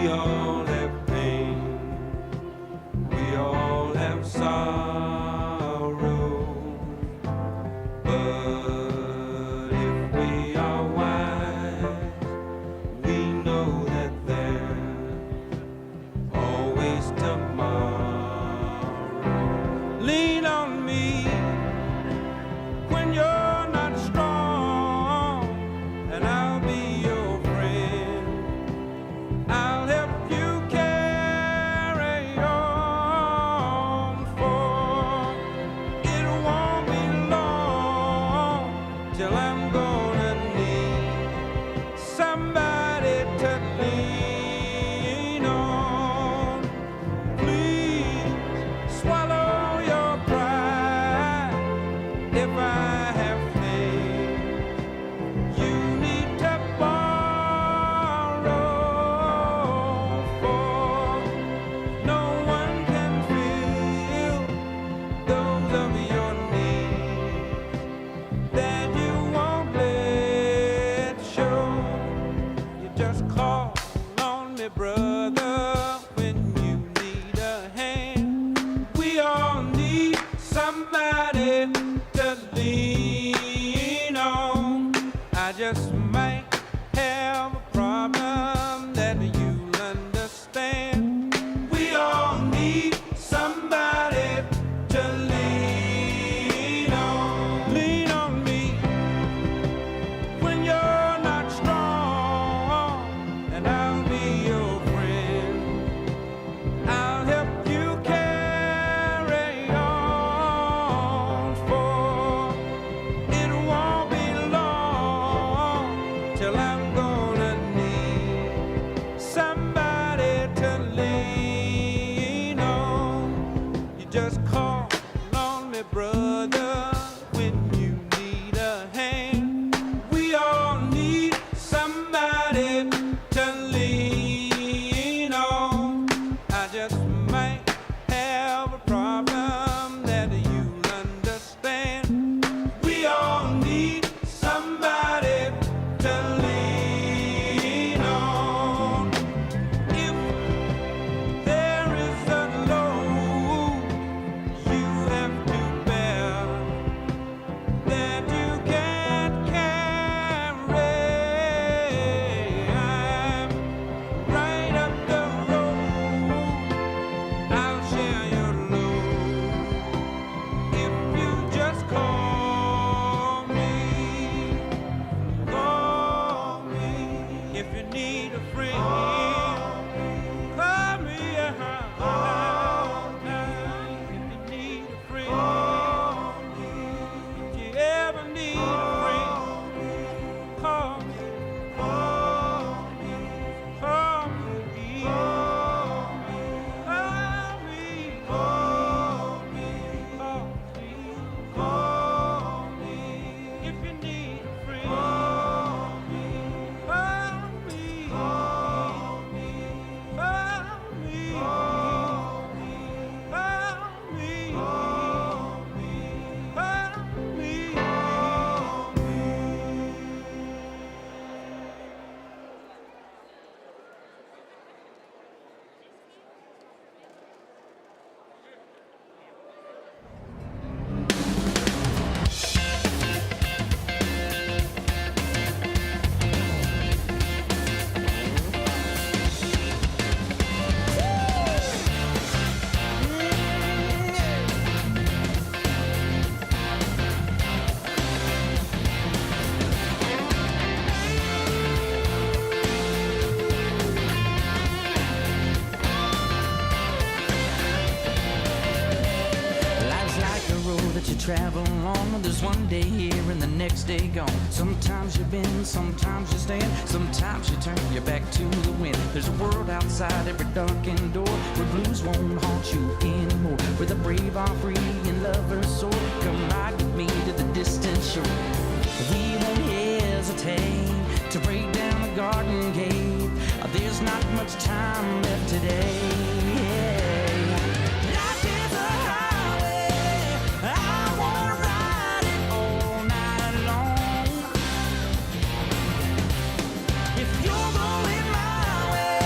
We all have pain, we all have sorrow, but if we are wise, we know that there's always tomorrow. Lean on me when you're not strong, and I'll be your friend. I'll help you carry on, for it won't be long till I'm gonna need somebody to lean on. Please swallow your pride if I have faith. You need to borrow, for no one can fill those of your needs that you won't let show. You just call on me, brother, when you need a hand. We all need somebody to lean on. I just might have a problem that you'll understand. We all need somebody to lean on. Lean on me when you're not strong, and I'll be your friend. I'll help you carry on, for it won't be long till I'm gonna need somebody to lean on. You just call on me, brother, when you need a hand. We all need somebody to lean on. I just might have a problem that you'll understand. We all need somebody to lean on. If there is a load you have to bear that you can't carry, I'm right up the road. I'll share your load if you just call me. Call me if you need a friend. Call me if you need a friend. If you ever need a friend, call me. Call me. Call me. Call me. Call me. Call me. If you need a friend, call me. Call me. Call me. Call me. Call me. Call me. Call me. Call me. Life's like a road that you travel on. There's one day here and the next day gone. Sometimes you bend, sometimes you stand, sometimes you turn your back to the wind. There's a world outside every darkened door where blues won't haunt you anymore, where the brave are free and lovers soar. Come ride with me to the distant shore. We won't hesitate to break down the garden gate. There's not much time left today. Life is a highway, I wanna ride it all night long. If you're going my way,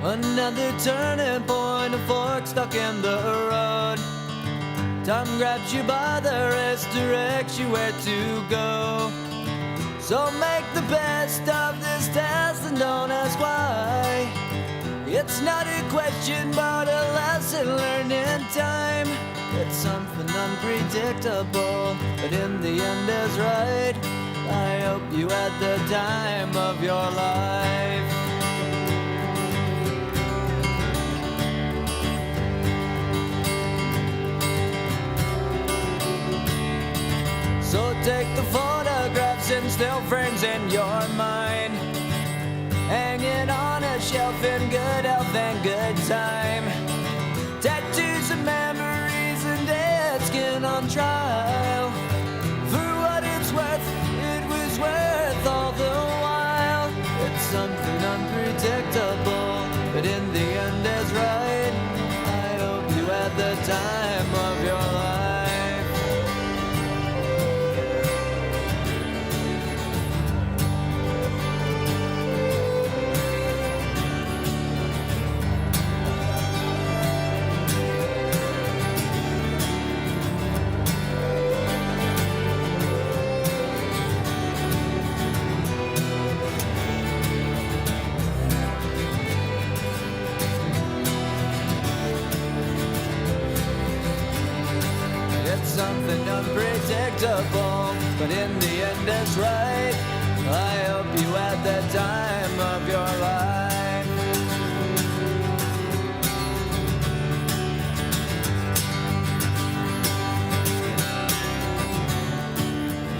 Another turning point, a fork stuck in the road. Time grabs you by the wrist, directs you where to go. So make the best of this test and don't ask why. It's not a question but a lesson learned in time. It's something unpredictable, but in the end is right. I hope you had the time of your life. So take the photographs and still frames in your mind, hanging on a shelf in good health and good time. Tattoos and memories and dead skin on trial. For what it's worth, it was worth all the while. It's something unpredictable, but in the end is right. I hope you had the time of your life. Something unpredictable, but in the end it's right. I hope you had the time of your life.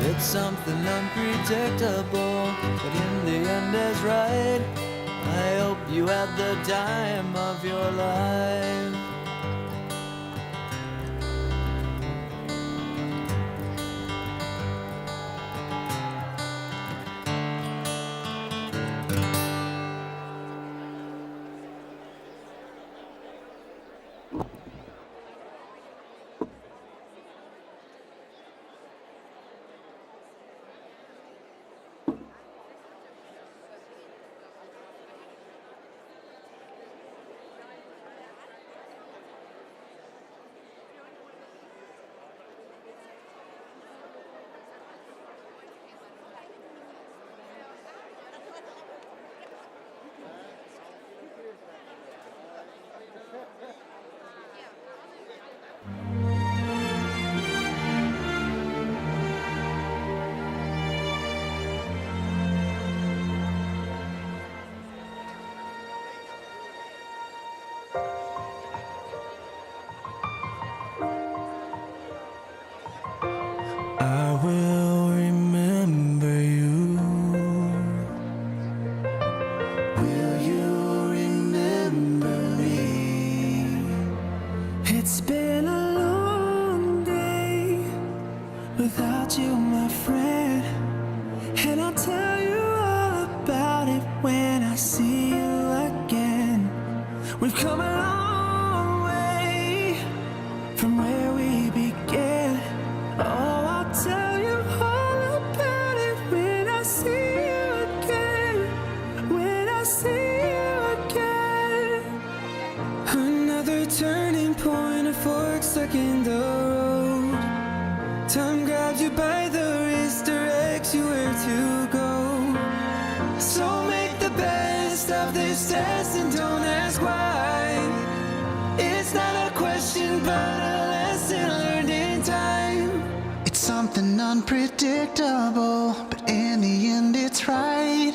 It's something unpredictable, but in the end is right. I hope you had the time of your life. I will remember you. Will you remember me? It's been a long day without you, my friend, and I'll tell you all about it when I see you again. We've come a long way from where we began. Oh, I'll tell you all about it when I see you again. When I see you again. Another turning point, a fork stuck in the road. Time grabs you by the wrist, directs you where to go. So make the best of this test and don't ask why. It's not a question but a lesson learned in time. It's something unpredictable, but in the end it's right.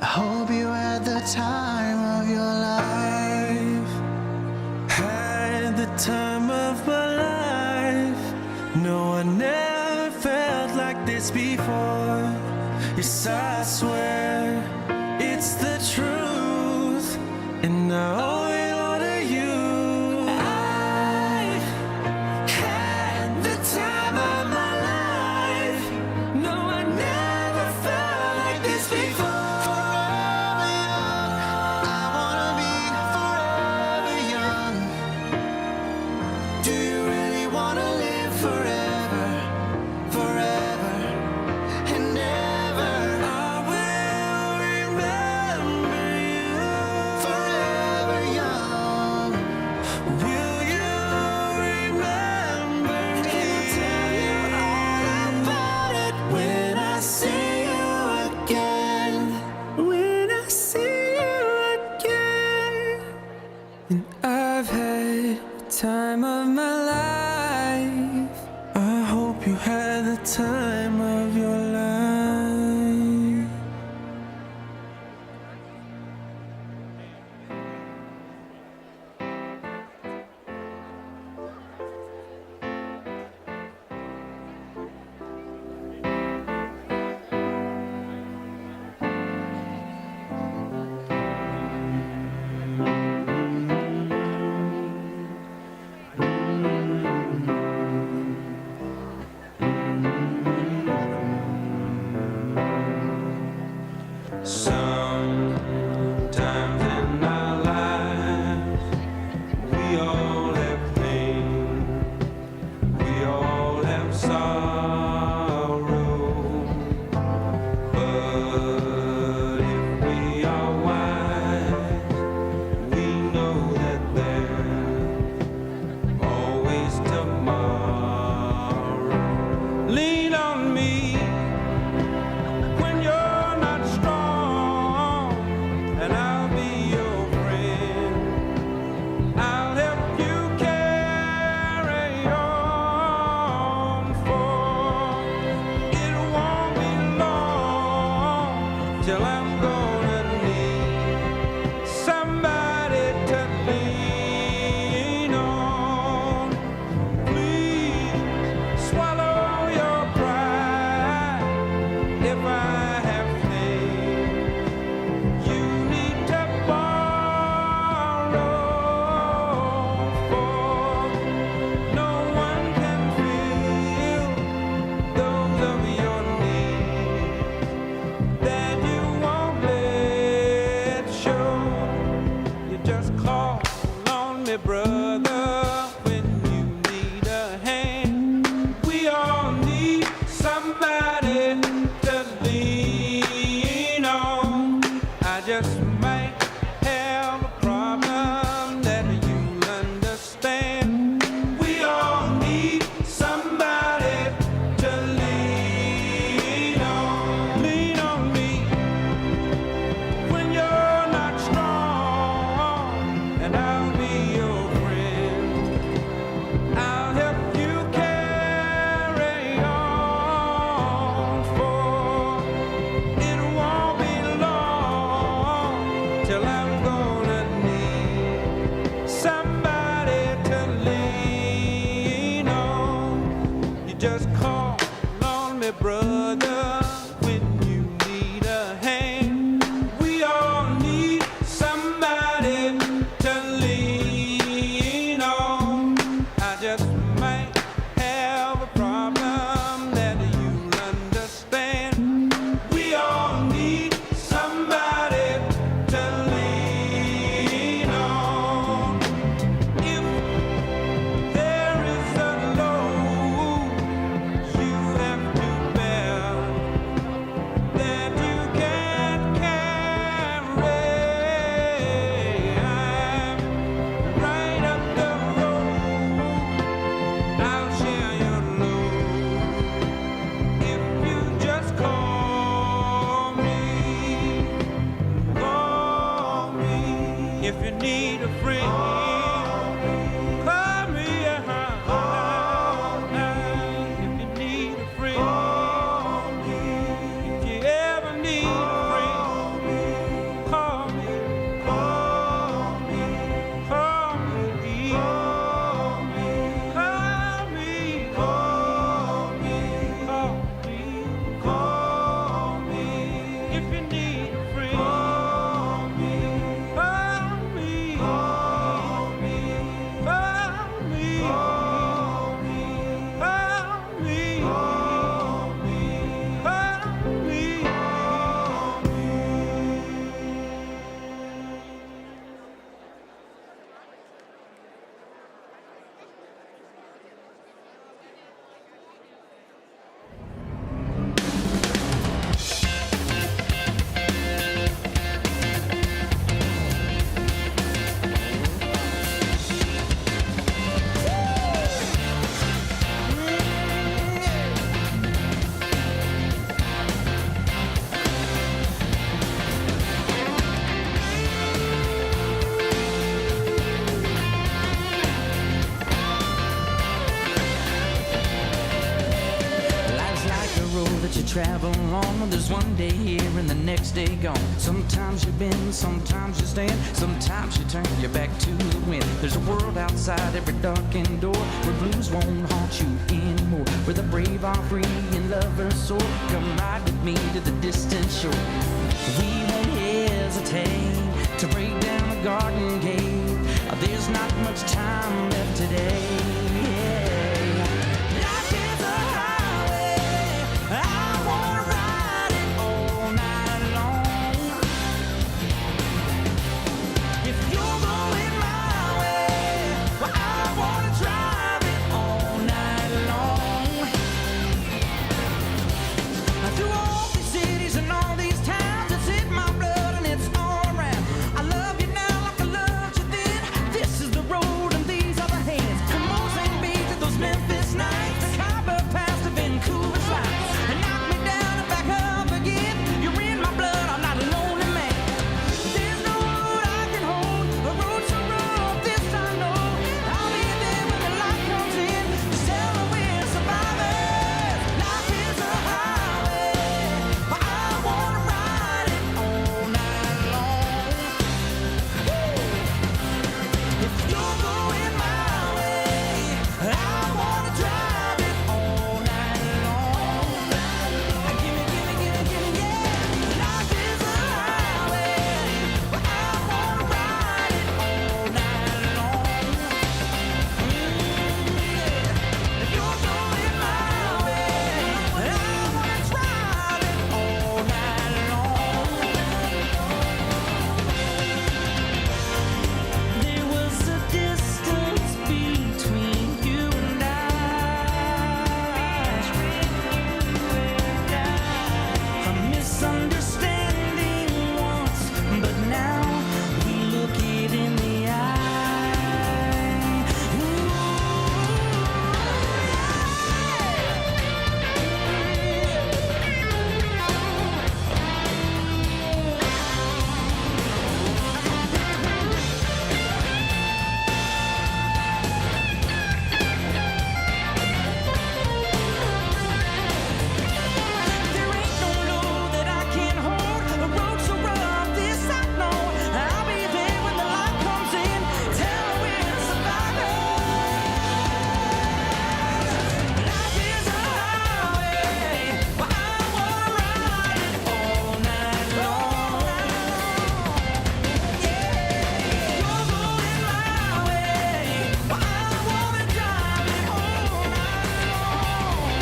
I hope you had the time of your life. Had the time of my life. No, I never felt like this before. Yes, I swear it's the truth, and I owe it all to you. I've had the time of my life. No, I never felt like this before. Forever young, I wanna be forever young. Do you really wanna live forever, forever and ever? I will remember you forever time of your life. Sometimes in our lives, we all have pain, we all have sorrow. But if we are wise, we know that there's always tomorrow. Lean on me when you're not strong, and I'll be your friend. I'll help you carry on, for it won't be long till I'm gonna need somebody to lean on. Please swallow your pride. If I have faith, you need to borrow, for no one can feel those of your needs that you won't let show. You just call on me, brother, when you need a hand. We all need somebody to lean on. I just might have a problem that you'll understand. We all need somebody to lean on. Lean on me when you're not strong, and I'll be your friend. I'll help you carry on, for it won't be long till I'm gonna need somebody to lean on. You just call on me, brother, when you need a hand. We all need somebody to lean on. I just might have a problem that you'll understand. We all need somebody to lean on. If there is a load you have to bear that you can't carry, I'm right up the road. I'll share your load if you just call me. Call me if you need a friend. Call me, if you need a friend. If you ever need a friend, call me. Call me. Call me. Call me. Call me. Call me. Call me. If you need a friend, call me. Call me. that you travel on. There's one day here and the next day gone. Sometimes you bend, sometimes you stand, sometimes you turn your back to the wind. There's a world outside every darkened door where blues won't haunt you anymore, where the brave are free and lovers soar. Come ride with me to the distant shore. We won't hesitate to break down the garden gate. There's not much time left today. Life is a highway, I wanna ride it all night long. If you're going my way, well, I wanna drive it all night long. Through all these cities and all these towns, it's in my blood and it's all around. I love you now like I loved you then. This is the road and these are the hands. From Mozambique to those Memphis nights, the Campbell Pass to Vancouver's lights. And knock me down and back up again. You're in my blood, I'm not a lonely man. There's no road I can hold, a road so rough, this I know. I'll be there when the light comes in to tell her we're survivors. Life is a highway, but I wanna ride it all night long. If you're going my way, I wanna drive it all night long. Gimme, yeah. Life is a highway, but I wanna ride it all night long. If you're going my way, I wanna drive it all night long. There was a distance between you and a misunderstanding once, but now we look it in the eye. There ain't no load that I can't hold, a road so rough, this I know. I'll be there when the light comes in, tell her we're survivors. Life is a highway, but I wanna ride it all night long. You're going my way, but I wanna drive it all night long.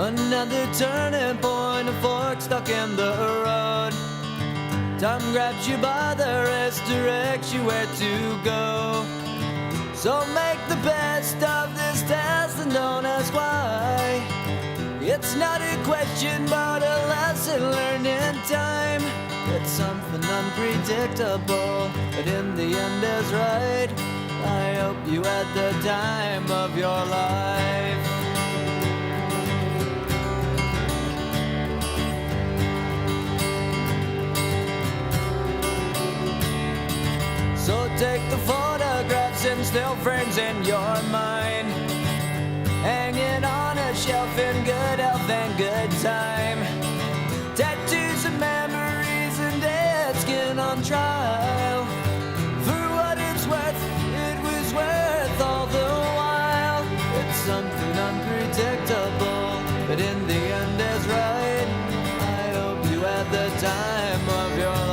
Another turning point, a fork stuck in the road. Time grabs you by the wrist, directs you where to go. So make the best of this test and don't ask why. It's not a question but a lesson learned in time. It's something unpredictable, but in the end is right. I hope you had the time of your life. So take the photographs and still frames in your mind, hanging on a shelf in good health time. Tattoos and memories and dead skin on trial. For what it's worth, it was worth all the while. It's something unpredictable, but in the end is right. I hope you had the time of your life.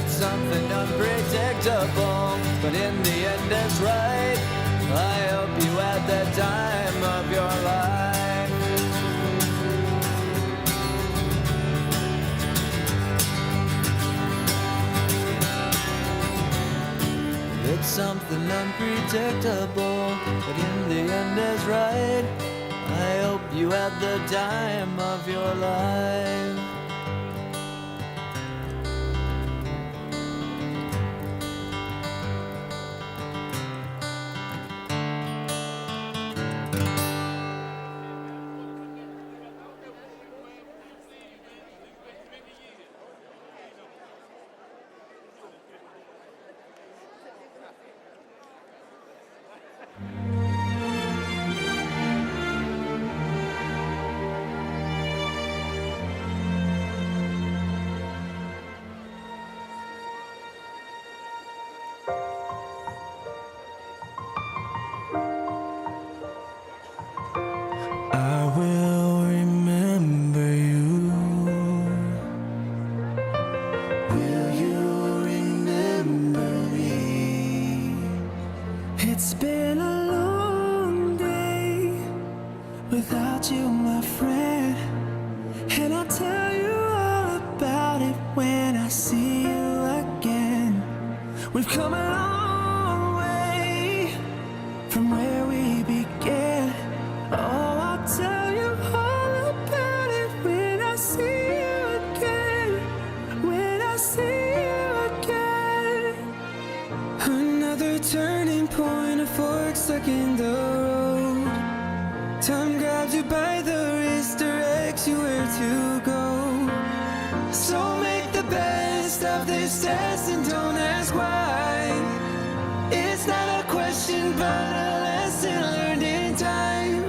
Something unpredictable, but in the end is right. I hope you had the time of your life. It's something unpredictable, but in the end is right. I hope you had the time of your life. I will remember you. Will you remember me? It's been a long day without you, my friend, and I'll tell you all about it when I see you again. We've come a long way from where we began. Oh, I'll tell you all about it when I see you again. When I see you again. Another turning point, a fork stuck in the road. Time grabs you by the wrist, directs you where to go. So make the best of this test and don't ask why. It's not a question but a lesson learned in time.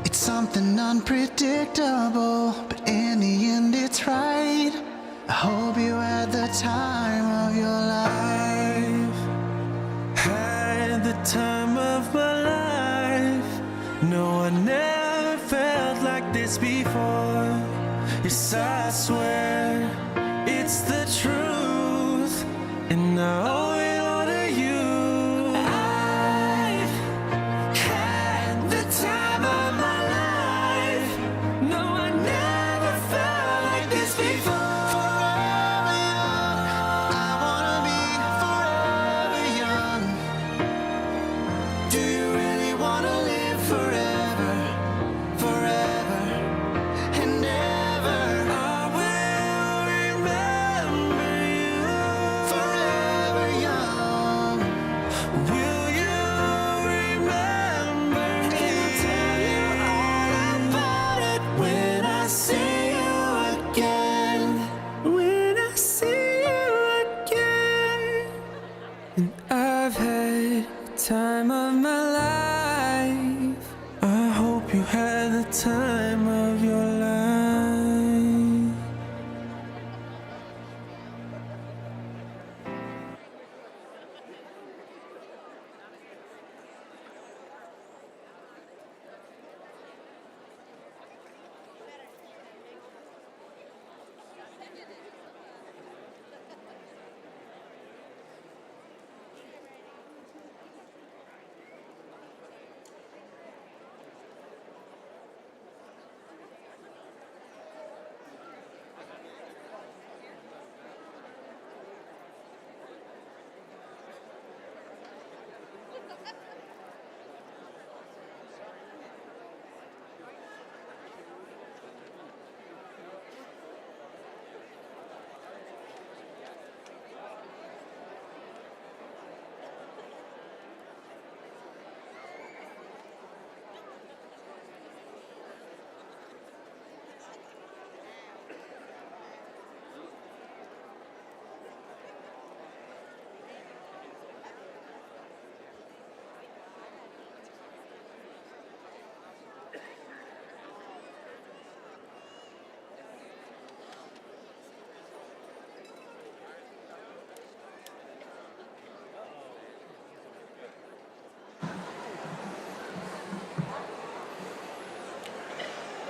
It's something unpredictable, but in the end it's right. I hope you had the time of your life. Had the time of my life. No, I never felt like this before. Yes, I swear it's the truth, and I owe it all to you. I've had the time of my life. No, I never felt like this before. Forever young, I wanna be forever young. Do you really wanna live forever, forever and ever? I will remember you. Forever young.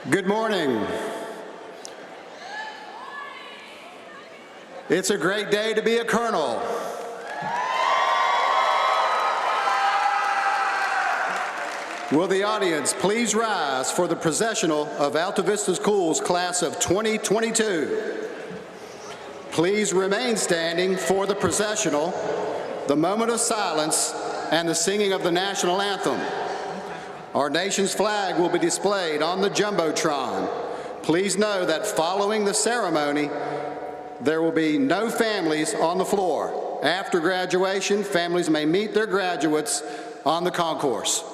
Good morning. It's a great day to be a colonel. Will the audience please rise for the processional of Altavista Schools class of 2022? Please remain standing for the processional, the moment of silence, and the singing of the national anthem. Our nation's flag will be displayed on the Jumbotron. Please know that following the ceremony, there will be no families on the floor. After graduation, families may meet their graduates on the concourse.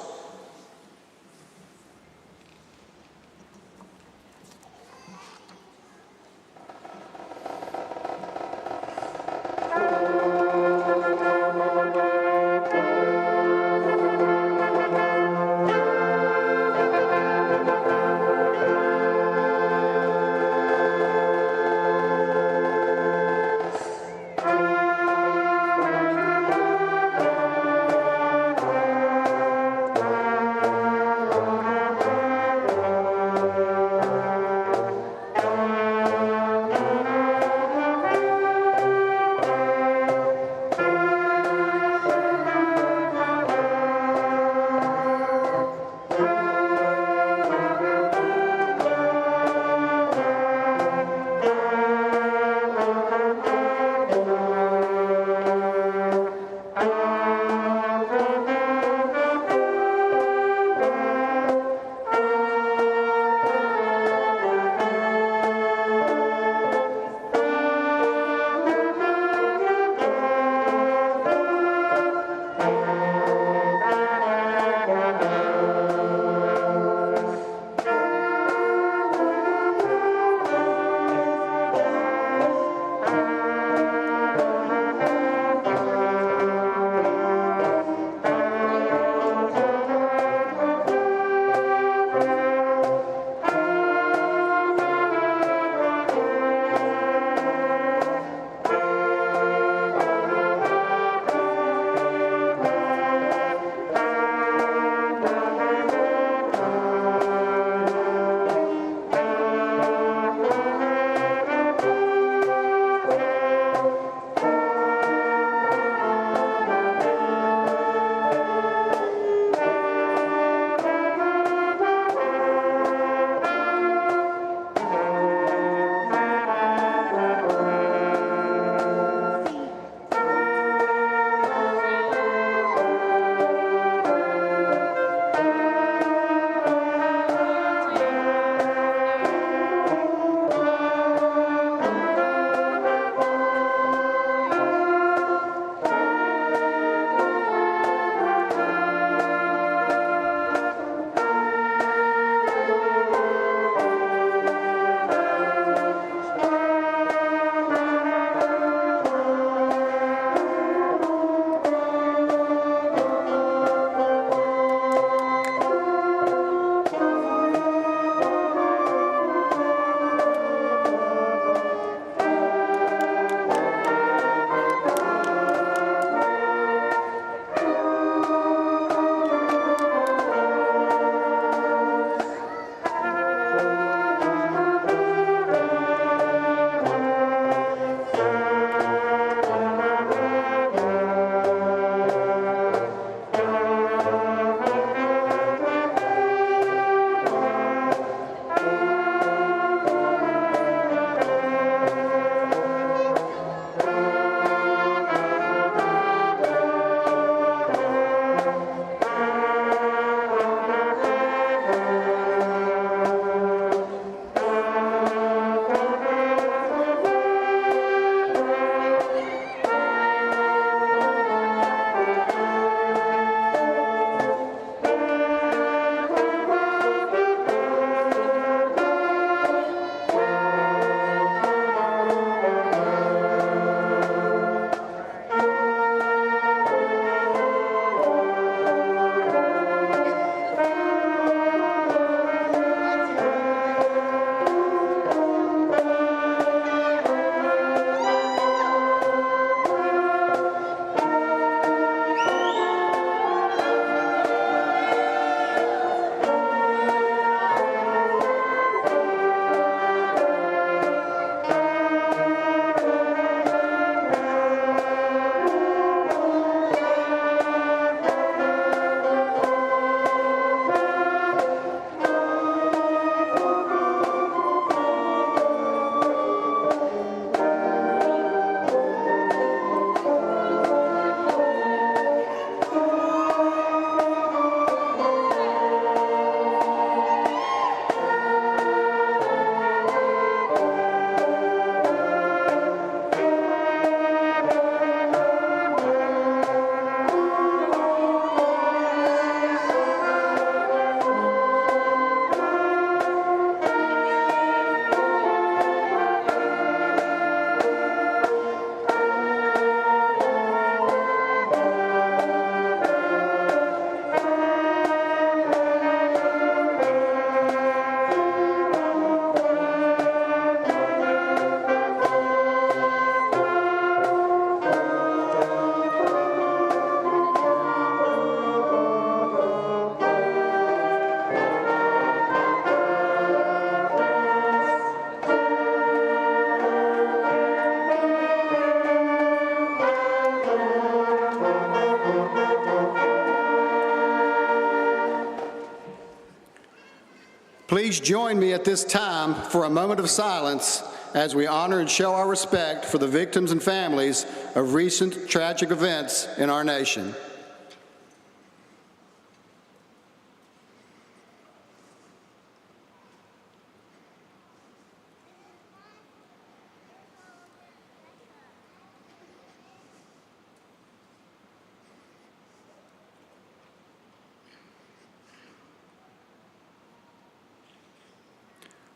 please join me at this time for a moment of silence as we honor and show our respect for the victims and families of recent tragic events in our nation.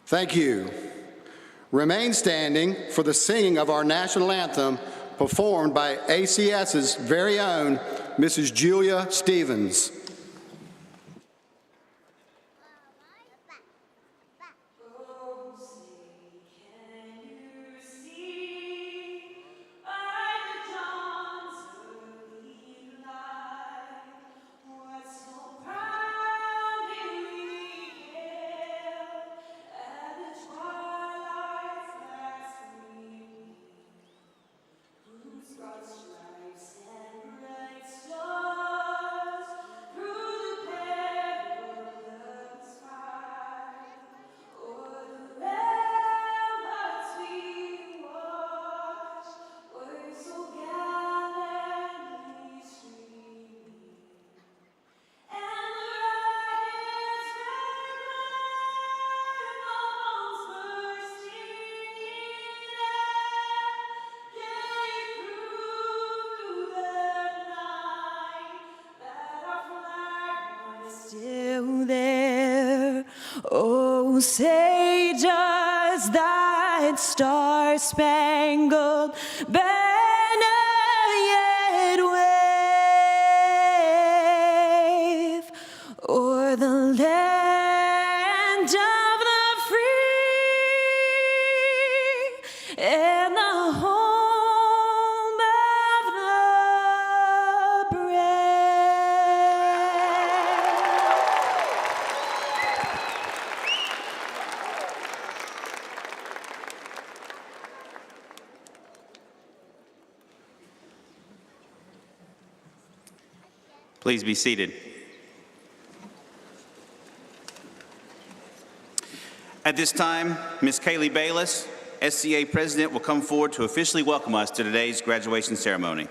Thank you. Remain standing for the singing of our national anthem performed by ACS's very own Mrs. Julia Stevens. Still there, oh, say does that star-spangled banner yet wave o'er the land of the free and the home of the brave? Please be seated. At this time, Ms. Kaylee Bayless, SCA President, will come forward to officially welcome us to today's graduation ceremony.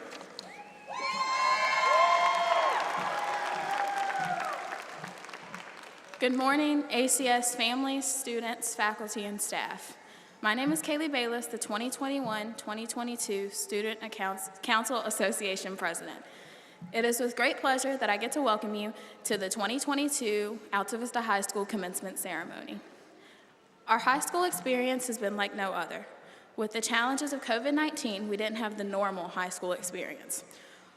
Good morning, ACS families, students, faculty, and staff. My name is Kaylee Bayless, the 2021-2022 Student Council Association President. It is with great pleasure that I get to welcome you to the 2022 Altavista High School Commencement Ceremony. Our high school experience has been like no other. With the challenges of COVID-19, we didn't have the normal high school experience.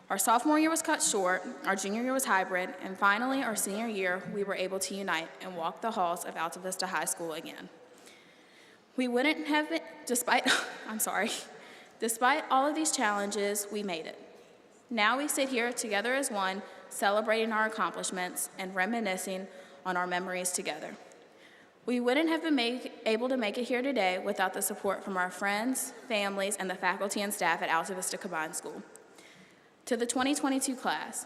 Our sophomore year was cut short, our junior year was hybrid, and finally, our senior year, we were able to unite and walk the halls of Altavista High School again. We wouldn't have been, despite all of these challenges, we made it. Now we sit here together as one, celebrating our accomplishments and reminiscing on our memories together. We wouldn't have been able to make it here today without the support from our friends, families, and the faculty and staff at Altavista Combined School. To the 2022 class,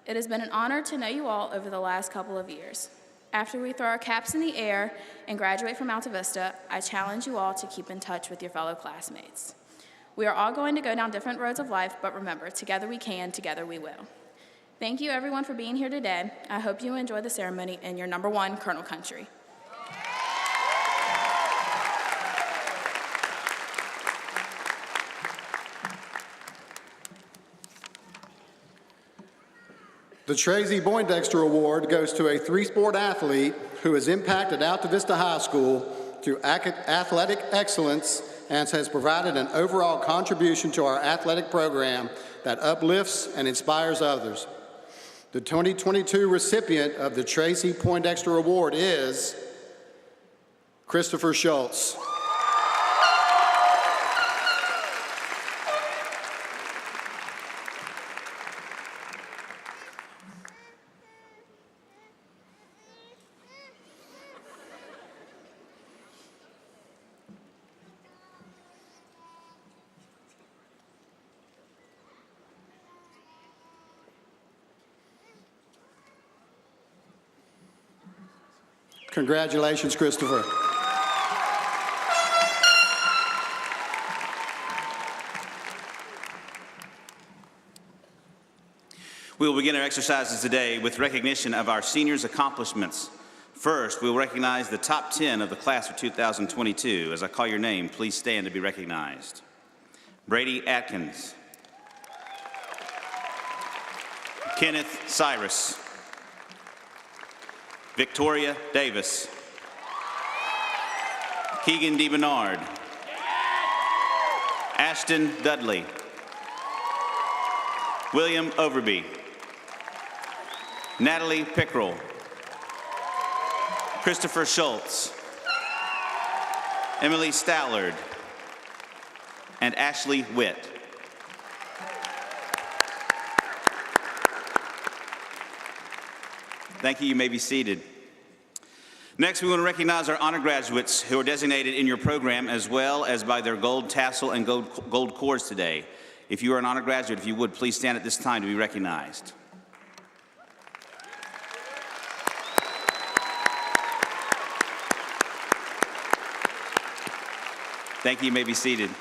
it has been an honor to know you all over the last couple of years. After we throw our caps in the air and graduate from Altavista, I challenge you all to keep in touch with your fellow classmates. We are all going to go down different roads of life, but remember, together we can, together we will. Thank you everyone for being here today. I hope you enjoy the ceremony in your #1 Colonel Country. The Tracy Poindexter Award goes to a three-sport athlete who has impacted Altavista High School through athletic excellence and has provided an overall contribution to our athletic program that uplifts and inspires others. The 2022 recipient of the Tracy Poindexter Award is Christopher Schultz. Congratulations, Christopher. We will begin our exercises today with recognition of our seniors' accomplishments. First, we will recognize the top 10 of the class of 2022. As I call your name, please stand to be recognized. Brady Atkins. Kenneth Cyrus. Victoria Davis. Keegan D. Bernard. Ashton Dudley. William Overby. Natalie Pickrell. Christopher Schultz. Emily Stallard. And Ashley Witt. Thank you. You may be seated. Next, we want to recognize our honor graduates who are designated in your program as well as by their gold tassel and gold cords today. If you are an honor graduate, if you would, please stand at this time to be recognized. Thank you. You may be seated.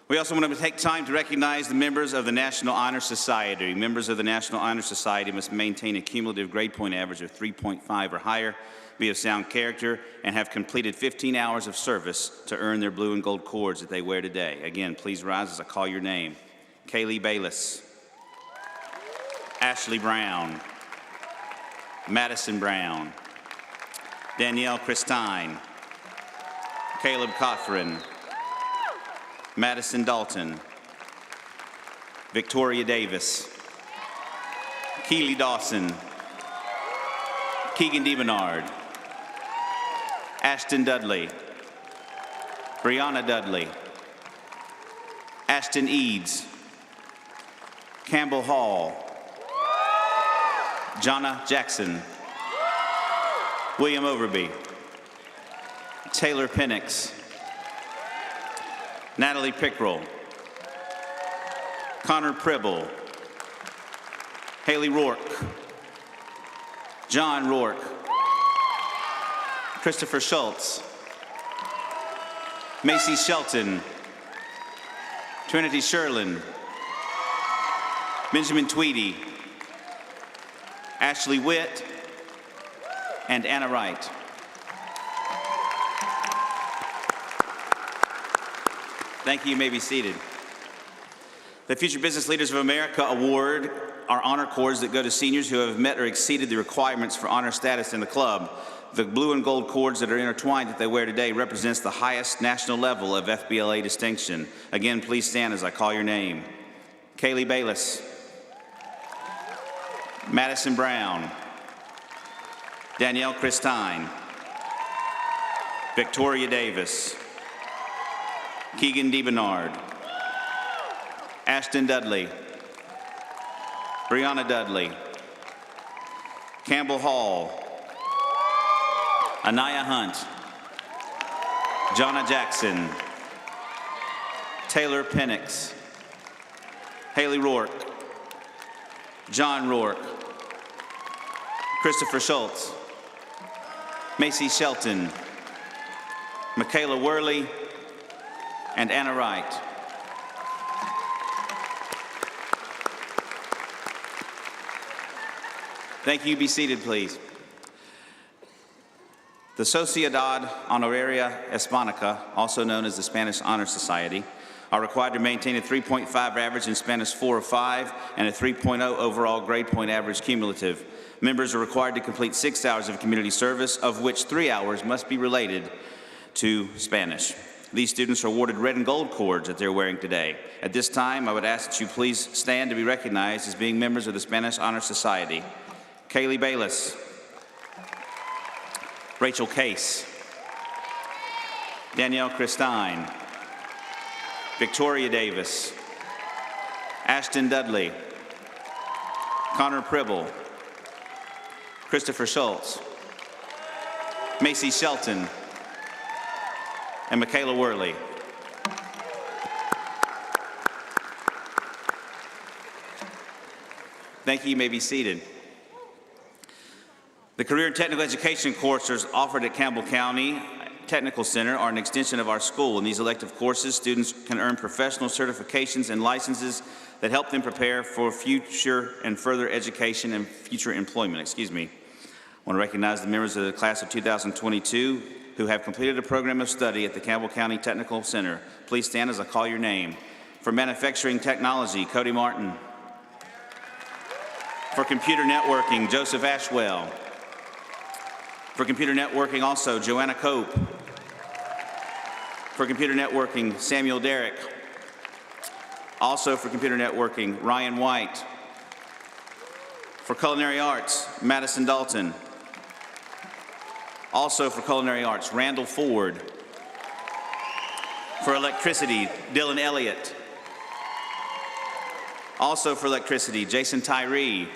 We also want to take time to recognize the members of the National Honor Society. Members of the National Honor Society must maintain a cumulative grade point average of 3.5 or higher, be of sound character, and have completed 15 hours of service to earn their blue and gold cords that they wear today. Again, please rise as I call your name. Kaylee Bayless. Ashley Brown. Madison Brown. Danielle Christine. Caleb Cothran. Madison Dalton. Victoria Davis. Keely Dawson. Keegan D. Bernard. Ashton Dudley. Brianna Dudley. Ashton Eads. Campbell Hall. Jonna Jackson. William Overby. Taylor Penix. Natalie Pickrell. Connor Pribble. Haley Rourke. John Rourke. Christopher Schultz. Macy Shelton. Trinity Sherlin. Benjamin Tweedy. Ashley Witt. And Anna Wright. Thank you. You may be seated. The Future Business Leaders of America Award are honor cords that go to seniors who have met or exceeded the requirements for honor status in the club. The blue and gold cords that are intertwined that they wear today represents the highest national level of FBLA distinction. Again, please stand as I call your name. Kaylee Bayless. Madison Brown. Danielle Christine. Victoria Davis. Keegan D. Bernard. Ashton Dudley. Brianna Dudley. Campbell Hall. Anaya Hunt. Jonna Jackson. Taylor Penix. Haley Rourke. John Rourke. Christopher Schultz. Macy Shelton. Michaela Worley. And Anna Wright. Thank you. Be seated, please. The Sociedad Honoraria Hispanica, also known as the Spanish Honor Society, are required to maintain a 3.5 average in Spanish 4 or 5 and a 3.0 overall grade point average cumulative. Members are required to complete 6 hours of community service, of which 3 hours must be related to Spanish. These students are awarded red and gold cords that they're wearing today. At this time, I would ask that you please stand to be recognized as being members of the Spanish Honor Society. Kaylee Bayless. Rachel Case. Danielle Christine. Victoria Davis. Ashton Dudley. Connor Pribble. Christopher Schultz. Macy Shelton. And Michaela Worley. Thank you. You may be seated. The career and technical education courses offered at Campbell County Technical Center are an extension of our school. In these elective courses, students can earn professional certifications and licenses that help them prepare for future and further education and future employment. I want to recognize the members of the class of 2022 who have completed a program of study at the Campbell County Technical Center. Please stand as I call your name. For manufacturing technology, Cody Martin. For computer networking, Joseph Ashwell. For computer networking also, Joanna Cope. For computer networking, Samuel Derrick. Also for computer networking, Ryan White. For culinary arts, Madison Dalton. Also for culinary arts, Randall Ford. For electricity, Dylan Elliott. Also for electricity, Jason Tyree.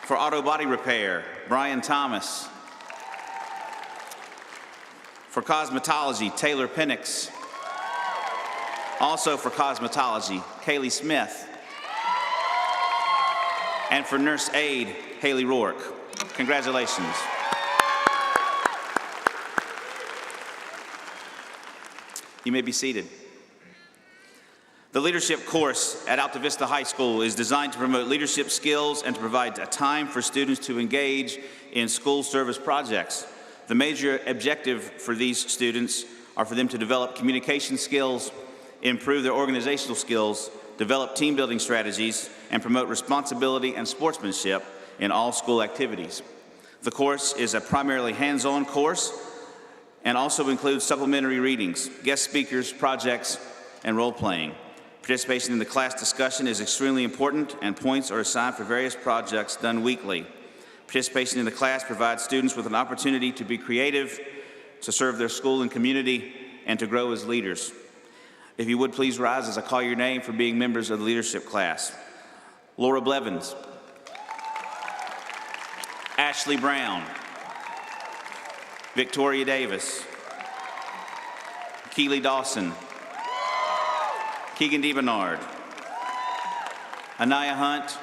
For auto body repair, Brian Thomas. For cosmetology, Taylor Penix. Also for cosmetology, Kaylee Smith. And for nurse aide, Haley Rourke. Congratulations. You may be seated. The leadership course at Altavista High School is designed to promote leadership skills and to provide a time for students to engage in school service projects. The major objective for these students are for them to develop communication skills, improve their organizational skills, develop team building strategies, and promote responsibility and sportsmanship in all school activities. The course is a primarily hands-on course and also includes supplementary readings, guest speakers, projects, and role-playing. Participation in the class discussion is extremely important, and points are assigned for various projects done weekly. Participation in the class provides students with an opportunity to be creative, to serve their school and community, and to grow as leaders. If you would please rise as I call your name for being members of the leadership class. Laura Blevins. Ashley Brown. Victoria Davis. Keely Dawson. Keegan DeBernard, Anaya Hunt,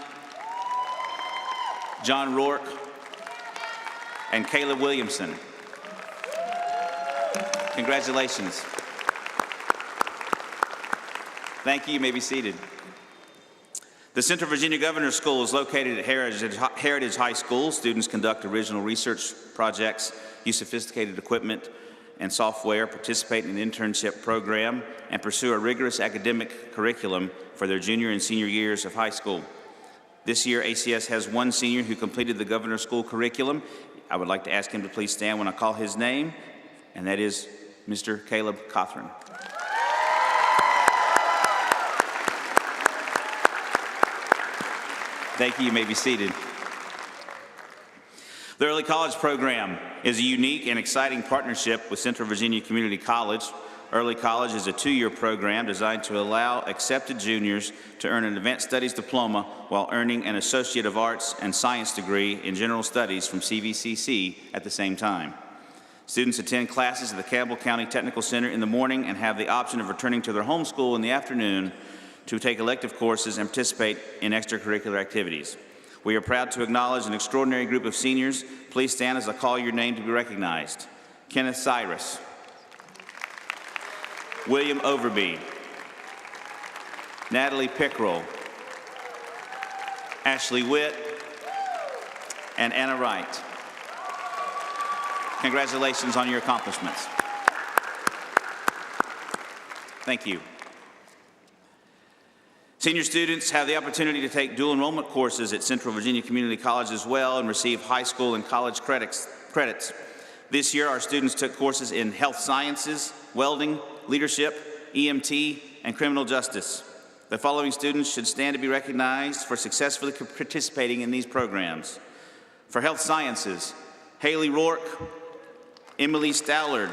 John Rourke, and Caleb Williamson. Congratulations. Thank you. You may be seated. The Central Virginia Governor's School is located at Heritage High School. Students conduct original research projects, use sophisticated equipment and software, participate in an internship program, and pursue a rigorous academic curriculum for their junior and senior years of high school. This year, ACS has one senior who completed the Governor's School curriculum. I would like to ask him to please stand when I call his name, and that is Mr. Caleb Cothran. Thank you. You may be seated. The Early College Program is a unique and exciting partnership with Central Virginia Community College. Early College is a 2-year program designed to allow accepted juniors to earn an Advanced Studies Diploma while earning an Associate of Arts and Science degree in General Studies from CVCC at the same time. Students attend classes at the Campbell County Technical Center in the morning and have the option of returning to their home school in the afternoon to take elective courses and participate in extracurricular activities. We are proud to acknowledge an extraordinary group of seniors. Please stand as I call your name to be recognized. Kenneth Cyrus, William Overby, Natalie Pickrell, Ashley Witt, and Anna Wright. Congratulations on your accomplishments. Thank you. Senior students have the opportunity to take dual enrollment courses at Central Virginia Community College as well and receive high school and college credits. This year, our students took courses in health sciences, welding, leadership, EMT, and criminal justice. The following students should stand to be recognized for successfully participating in these programs. For health sciences, Haley Rourke, Emily Stallard.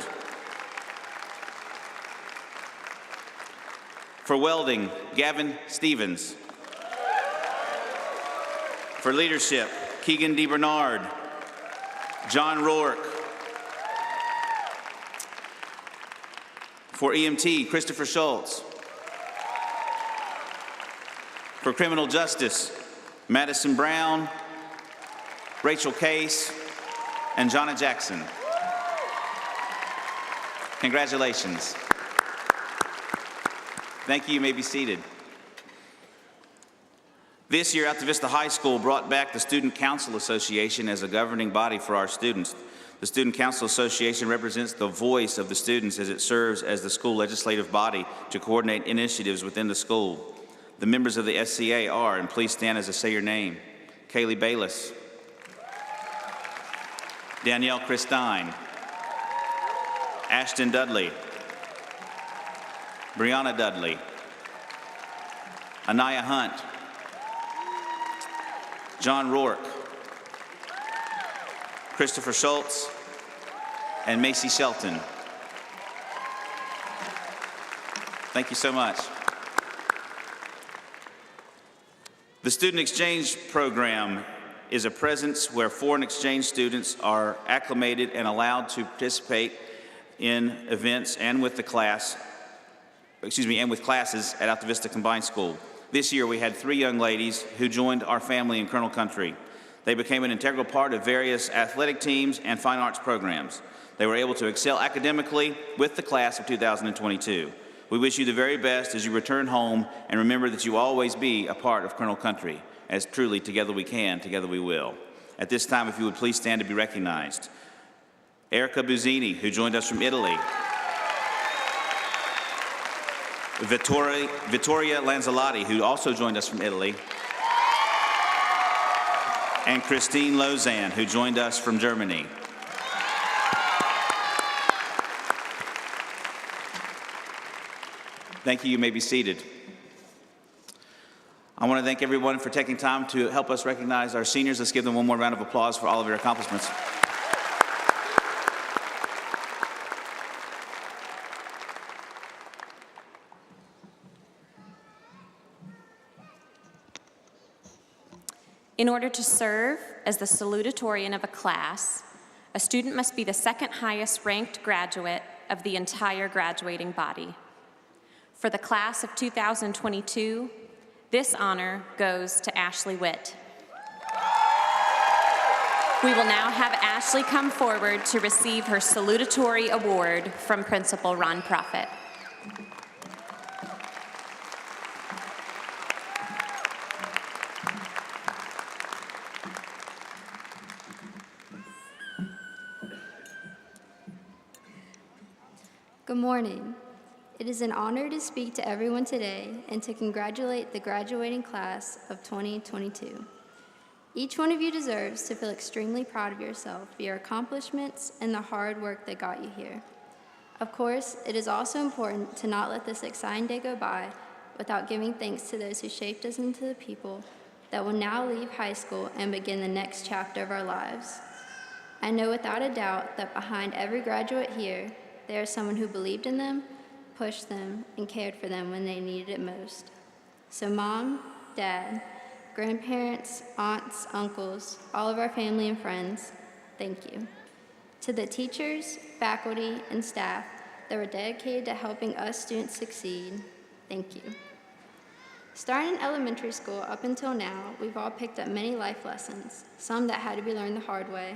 For welding, Gavin Stevens. For leadership, Keegan DeBernard, John Rourke. For EMT, Christopher Schultz. For criminal justice, Madison Brown Rachel Case, and Jonna Jackson. Congratulations. Thank you. You may be seated. This year, Altavista High School brought back the Student Council Association as a governing body for our students. The Student Council Association represents the voice of the students as it serves as the school legislative body to coordinate initiatives within the school. The members of the SCA are, and please stand as I say your name, Kaylee Bayless, Danielle Christine, Ashton Dudley, Brianna Dudley, Anaya Hunt, John Rourke, Christopher Schultz, and Macy Shelton. Thank you so much. The Student Exchange Program is a presence where foreign exchange students are acclimated and allowed to participate in events and with classes at Altavista Combined School. This year, we had 3 young ladies who joined our family in Colonel Country. They became an integral part of various athletic teams and fine arts programs. They were able to excel academically with the class of 2022. We wish you the very best as you return home, and remember that you will always be a part of Colonel Country, as truly together we can, together we will. At this time, if you would please stand to be recognized. Erica Buzzini, who joined us from Italy. Vittoria Lanzalotti, who also joined us from Italy. And Christine Lozan, who joined us from Germany. Thank you. You may be seated. I want to thank everyone for taking time to help us recognize our seniors. Let's give them one more round of applause for all of your accomplishments. In order to serve as the salutatorian of a class, a student must be the second highest ranked graduate of the entire graduating body. For the class of 2022, this honor goes to Ashley Witt. We will now have Ashley come forward to receive her salutatory award from Principal Ron Prophet. Good morning. It is an honor to speak to everyone today and to congratulate the graduating class of 2022. Each one of you deserves to feel extremely proud of yourself for your accomplishments and the hard work that got you here. Of course, it is also important to not let this exciting day go by without giving thanks to those who shaped us into the people that will now leave high school and begin the next chapter of our lives. I know without a doubt that behind every graduate here, there is someone who believed in them, pushed them, and cared for them when they needed it most. So Mom, Dad, grandparents, aunts, uncles, all of our family and friends, thank you. To the teachers, faculty, and staff that were dedicated to helping us students succeed, thank you. Starting in elementary school up until now, we've all picked up many life lessons, some that had to be learned the hard way.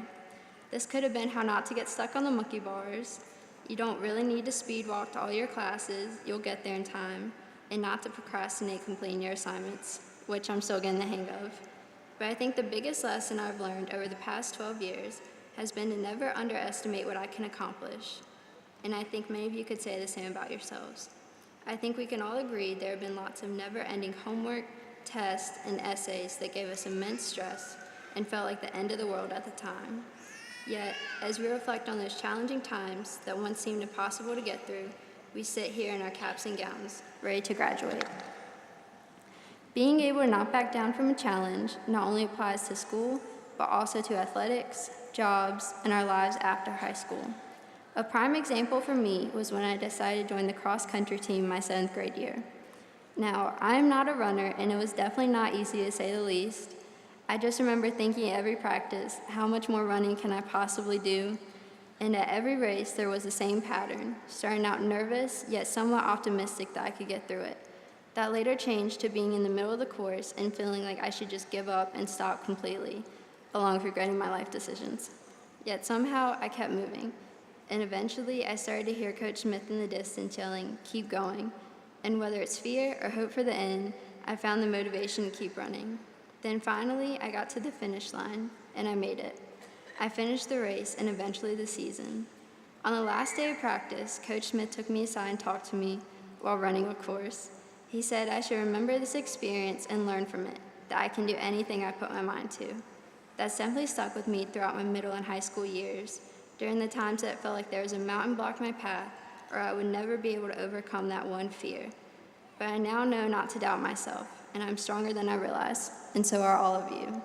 This could have been how not to get stuck on the monkey bars. You don't really need to speed walk to all your classes, you'll get there in time, and not to procrastinate completing your assignments, which I'm still getting the hang of. But I think the biggest lesson I've learned over the past 12 years has been to never underestimate what I can accomplish. And I think many of you could say the same about yourselves. I think we can all agree there have been lots of never-ending homework, tests, and essays that gave us immense stress and felt like the end of the world at the time. Yet, as we reflect on those challenging times that once seemed impossible to get through, we sit here in our caps and gowns, ready to graduate. Being able to not back down from a challenge not only applies to school, but also to athletics, jobs, and our lives after high school. A prime example for me was when I decided to join the cross-country team my 7th grade year. Now, I am not a runner, and it was definitely not easy to say the least. I just remember thinking at every practice, how much more running can I possibly do? And at every race, there was the same pattern, starting out nervous, yet somewhat optimistic that I could get through it. That later changed to being in the middle of the course and feeling like I should just give up and stop completely. along with regretting my life decisions. Yet somehow I kept moving, and eventually I started to hear Coach Smith in the distance yelling, "Keep going." And whether it's fear or hope for the end, I found the motivation to keep running. Then finally, I got to the finish line, and I made it. I finished the race and eventually the season. On the last day of practice, Coach Smith took me aside and talked to me while running a course. He said I should remember this experience and learn from it, that I can do anything I put my mind to. That simply stuck with me throughout my middle and high school years, during the times that it felt like there was a mountain blocking my path, or I would never be able to overcome that one fear. But I now know not to doubt myself, and I'm stronger than I realize, and so are all of you.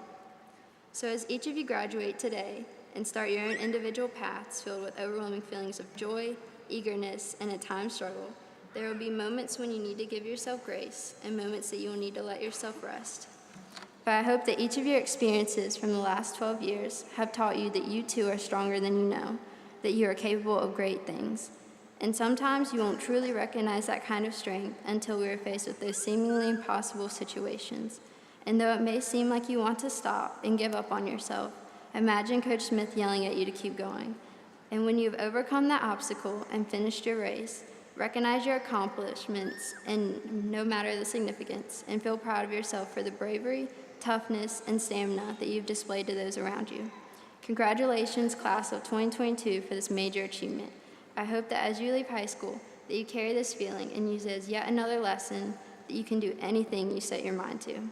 So as each of you graduate today and start your own individual paths filled with overwhelming feelings of joy, eagerness, and at times struggle, there will be moments when you need to give yourself grace and moments that you will need to let yourself rest. But I hope that each of your experiences from the last 12 years have taught you that you too are stronger than you know, that you are capable of great things. And sometimes you won't truly recognize that kind of strength until we are faced with those seemingly impossible situations. And though it may seem like you want to stop and give up on yourself, imagine Coach Smith yelling at you to keep going. And when you've overcome that obstacle and finished your race, recognize your accomplishments, and no matter the significance, and feel proud of yourself for the bravery, toughness, and stamina that you've displayed to those around you. Congratulations, class of 2022, for this major achievement. I hope that as you leave high school, that you carry this feeling and use it as yet another lesson that you can do anything you set your mind to.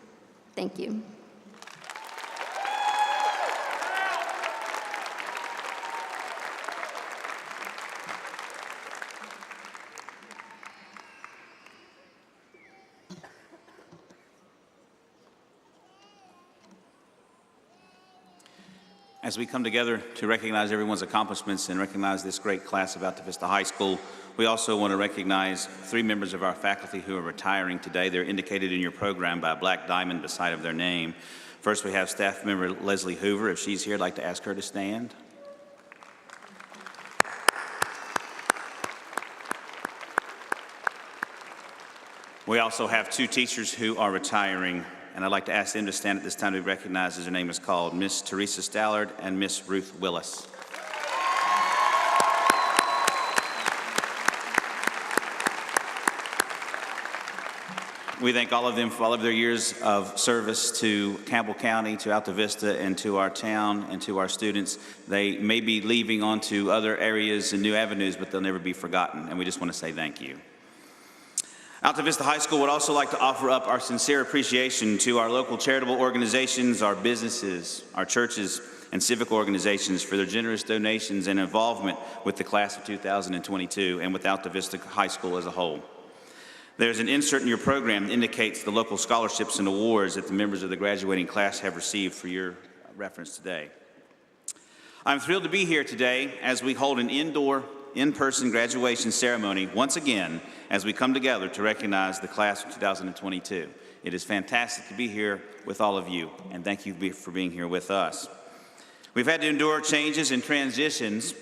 Thank you. As we come together to recognize everyone's accomplishments and recognize this great class of Altavista High School, we also want to recognize 3 members of our faculty who are retiring today. They're indicated in your program by a black diamond beside of their name. First, we have staff member Leslie Hoover. If she's here, I'd like to ask her to stand. We also have 2 teachers who are retiring, and I'd like to ask them to stand at this time to be recognized as their name is called, Miss Teresa Stallard and Miss Ruth Willis. We thank all of them for all of their years of service to Campbell County, to Altavista, and to our town, and to our students. They may be leaving on to other areas and new avenues, but they'll never be forgotten, and we just want to say thank you. Altavista High School would also like to offer up our sincere appreciation to our local charitable organizations, our businesses, our churches, and civic organizations for their generous donations and involvement with the class of 2022 and with Altavista High School as a whole. There's an insert in your program that indicates the local scholarships and awards that the members of the graduating class have received for your reference today. I'm thrilled to be here today as we hold an indoor, in-person graduation ceremony once again as we come together to recognize the class of 2022. It is fantastic to be here with all of you, and thank you for being here with us. We've had to endure changes and transitions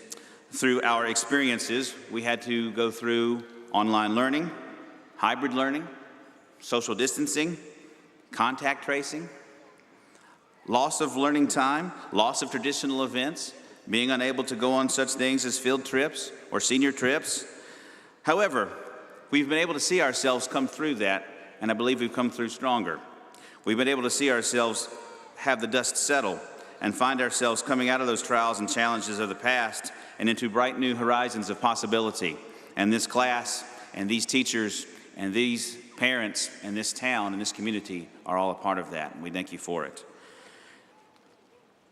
through our experiences. We had to go through online learning, hybrid learning, social distancing, contact tracing, loss of learning time, loss of traditional events, being unable to go on such things as field trips or senior trips. However, we've been able to see ourselves come through that, and I believe we've come through stronger. We've been able to see ourselves have the dust settle and find ourselves coming out of those trials and challenges of the past and into bright new horizons of possibility. And this class and these teachers and these parents and this town and this community are all a part of that, and we thank you for it.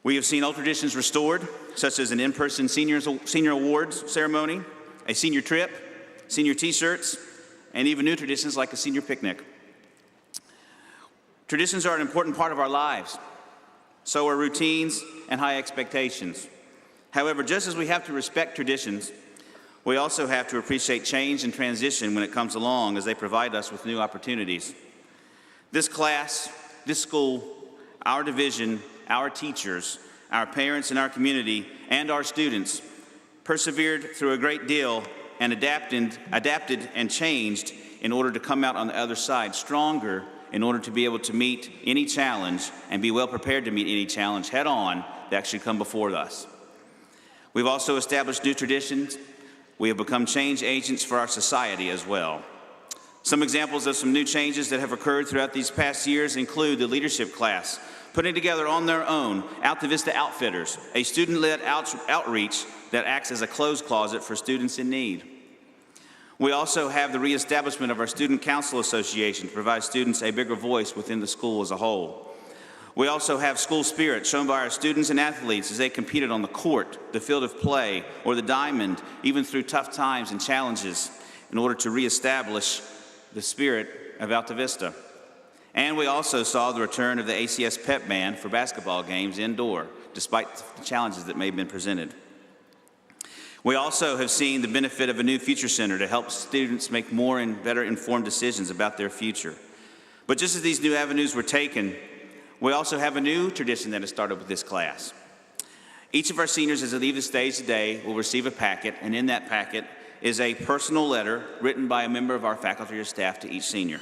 We have seen old traditions restored, such as an in-person senior awards ceremony, a senior trip, senior t-shirts, and even new traditions like a senior picnic. Traditions are an important part of our lives. So are routines and high expectations. However, just as we have to respect traditions, we also have to appreciate change and transition when it comes along, as they provide us with new opportunities. This class, this school, our division, our teachers, our parents and our community, and our students persevered through a great deal and adapted and changed in order to come out on the other side stronger in order to be able to meet any challenge and be well prepared to meet any challenge head on that actually come before us. We've also established new traditions. We have become change agents for our society as well. Some examples of some new changes that have occurred throughout these past years include the leadership class, putting together on their own Altavista Outfitters, a student-led outreach that acts as a clothes closet for students in need. We also have the reestablishment of our Student Council Association to provide students a bigger voice within the school as a whole. We also have school spirit shown by our students and athletes as they competed on the court, the field of play, or the diamond, even through tough times and challenges, in order to reestablish the spirit of Altavista. And we also saw the return of the ACS pep band for basketball games indoor, despite the challenges that may have been presented. We also have seen the benefit of a new future center to help students make more and better informed decisions about their future. But just as these new avenues were taken, we also have a new tradition that has started with this class. Each of our seniors, as they leave the stage today, will receive a packet, and in that packet is a personal letter written by a member of our faculty or staff to each senior.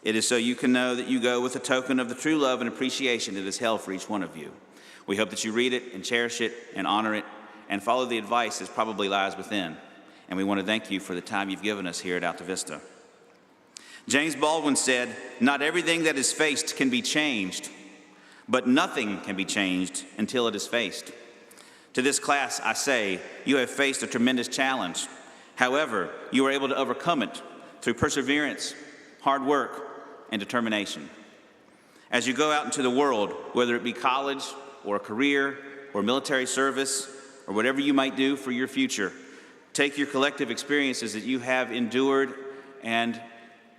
It is so you can know that you go with a token of the true love and appreciation that is held for each one of you. We hope that you read it and cherish it and honor it and follow the advice that probably lies within. And we want to thank you for the time you've given us here at Altavista. James Baldwin said, "Not everything that is faced can be changed, but nothing can be changed until it is faced." To this class, I say, you have faced a tremendous challenge. However, you were able to overcome it through perseverance, hard work, and determination. As you go out into the world, whether it be college or a career or military service or whatever you might do for your future, take your collective experiences that you have endured and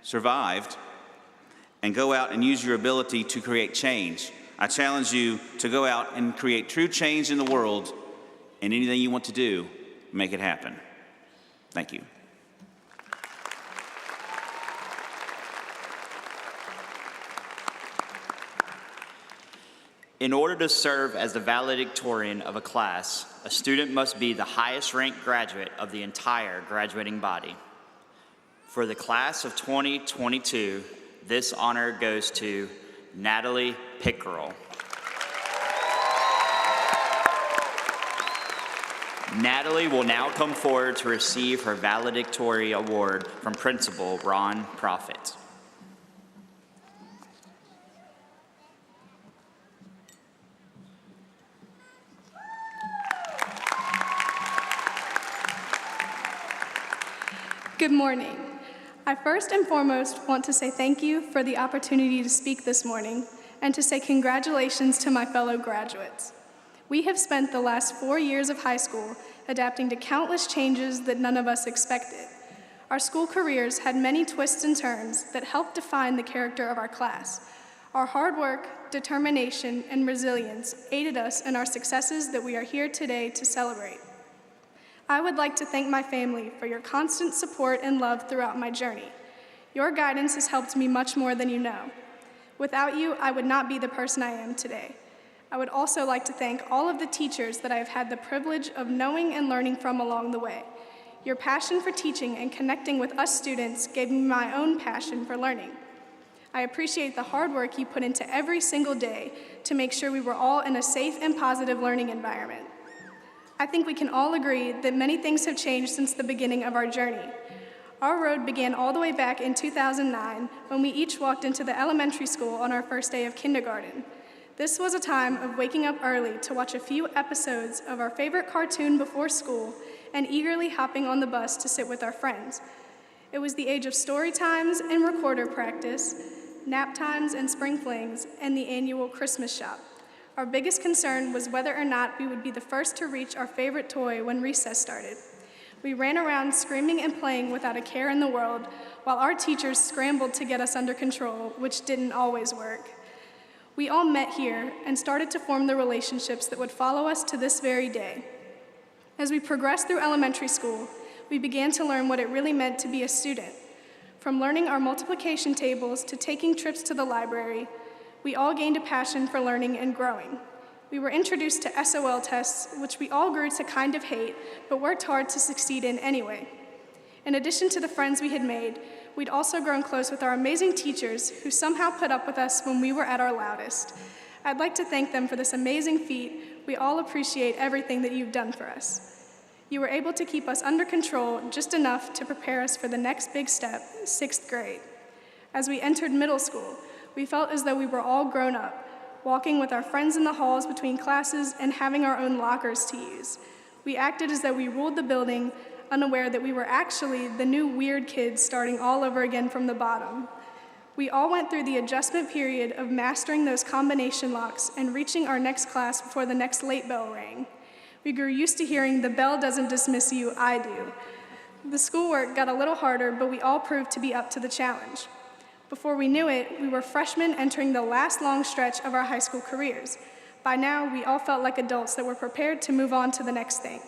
survived and go out and use your ability to create change. I challenge you to go out and create true change in the world, and anything you want to do, make it happen. Thank you. In order to serve as the valedictorian of a class, a student must be the highest ranked graduate of the entire graduating body. For the class of 2022, this honor goes to Natalie Pickerel. Natalie will now come forward to receive her valedictorian award from Principal Ron Profit. Good morning. I first and foremost want to say thank you for the opportunity to speak this morning and to say congratulations to my fellow graduates. We have spent the last 4 years of high school adapting to countless changes that none of us expected. Our school careers had many twists and turns that helped define the character of our class. Our hard work, determination, and resilience aided us in our successes that we are here today to celebrate. I would like to thank my family for your constant support and love throughout my journey. Your guidance has helped me much more than you know. Without you, I would not be the person I am today. I would also like to thank all of the teachers that I have had the privilege of knowing and learning from along the way. Your passion for teaching and connecting with us students gave me my own passion for learning. I appreciate the hard work you put into every single day to make sure we were all in a safe and positive learning environment. I think we can all agree that many things have changed since the beginning of our journey. Our road began all the way back in 2009 when we each walked into the elementary school on our first day of kindergarten. This was a time of waking up early to watch a few episodes of our favorite cartoon before school and eagerly hopping on the bus to sit with our friends. It was the age of story times and recorder practice, nap times and spring flings, and the annual Christmas shop. Our biggest concern was whether or not we would be the first to reach our favorite toy when recess started. We ran around screaming and playing without a care in the world, while our teachers scrambled to get us under control, which didn't always work. We all met here and started to form the relationships that would follow us to this very day. As we progressed through elementary school, we began to learn what it really meant to be a student. From learning our multiplication tables to taking trips to the library, we all gained a passion for learning and growing. We were introduced to SOL tests, which we all grew to kind of hate, but worked hard to succeed in anyway. In addition to the friends we had made, we'd also grown close with our amazing teachers who somehow put up with us when we were at our loudest. I'd like to thank them for this amazing feat. We all appreciate everything that you've done for us. You were able to keep us under control just enough to prepare us for the next big step, 6th grade. As we entered middle school, we felt as though we were all grown up, walking with our friends in the halls between classes and having our own lockers to use. We acted as though we ruled the building, unaware that we were actually the new weird kids starting all over again from the bottom. We all went through the adjustment period of mastering those combination locks and reaching our next class before the next late bell rang. We grew used to hearing, "The bell doesn't dismiss you, I do." The schoolwork got a little harder, but we all proved to be up to the challenge. Before we knew it, we were freshmen entering the last long stretch of our high school careers. By now, we all felt like adults that were prepared to move on to the next thing.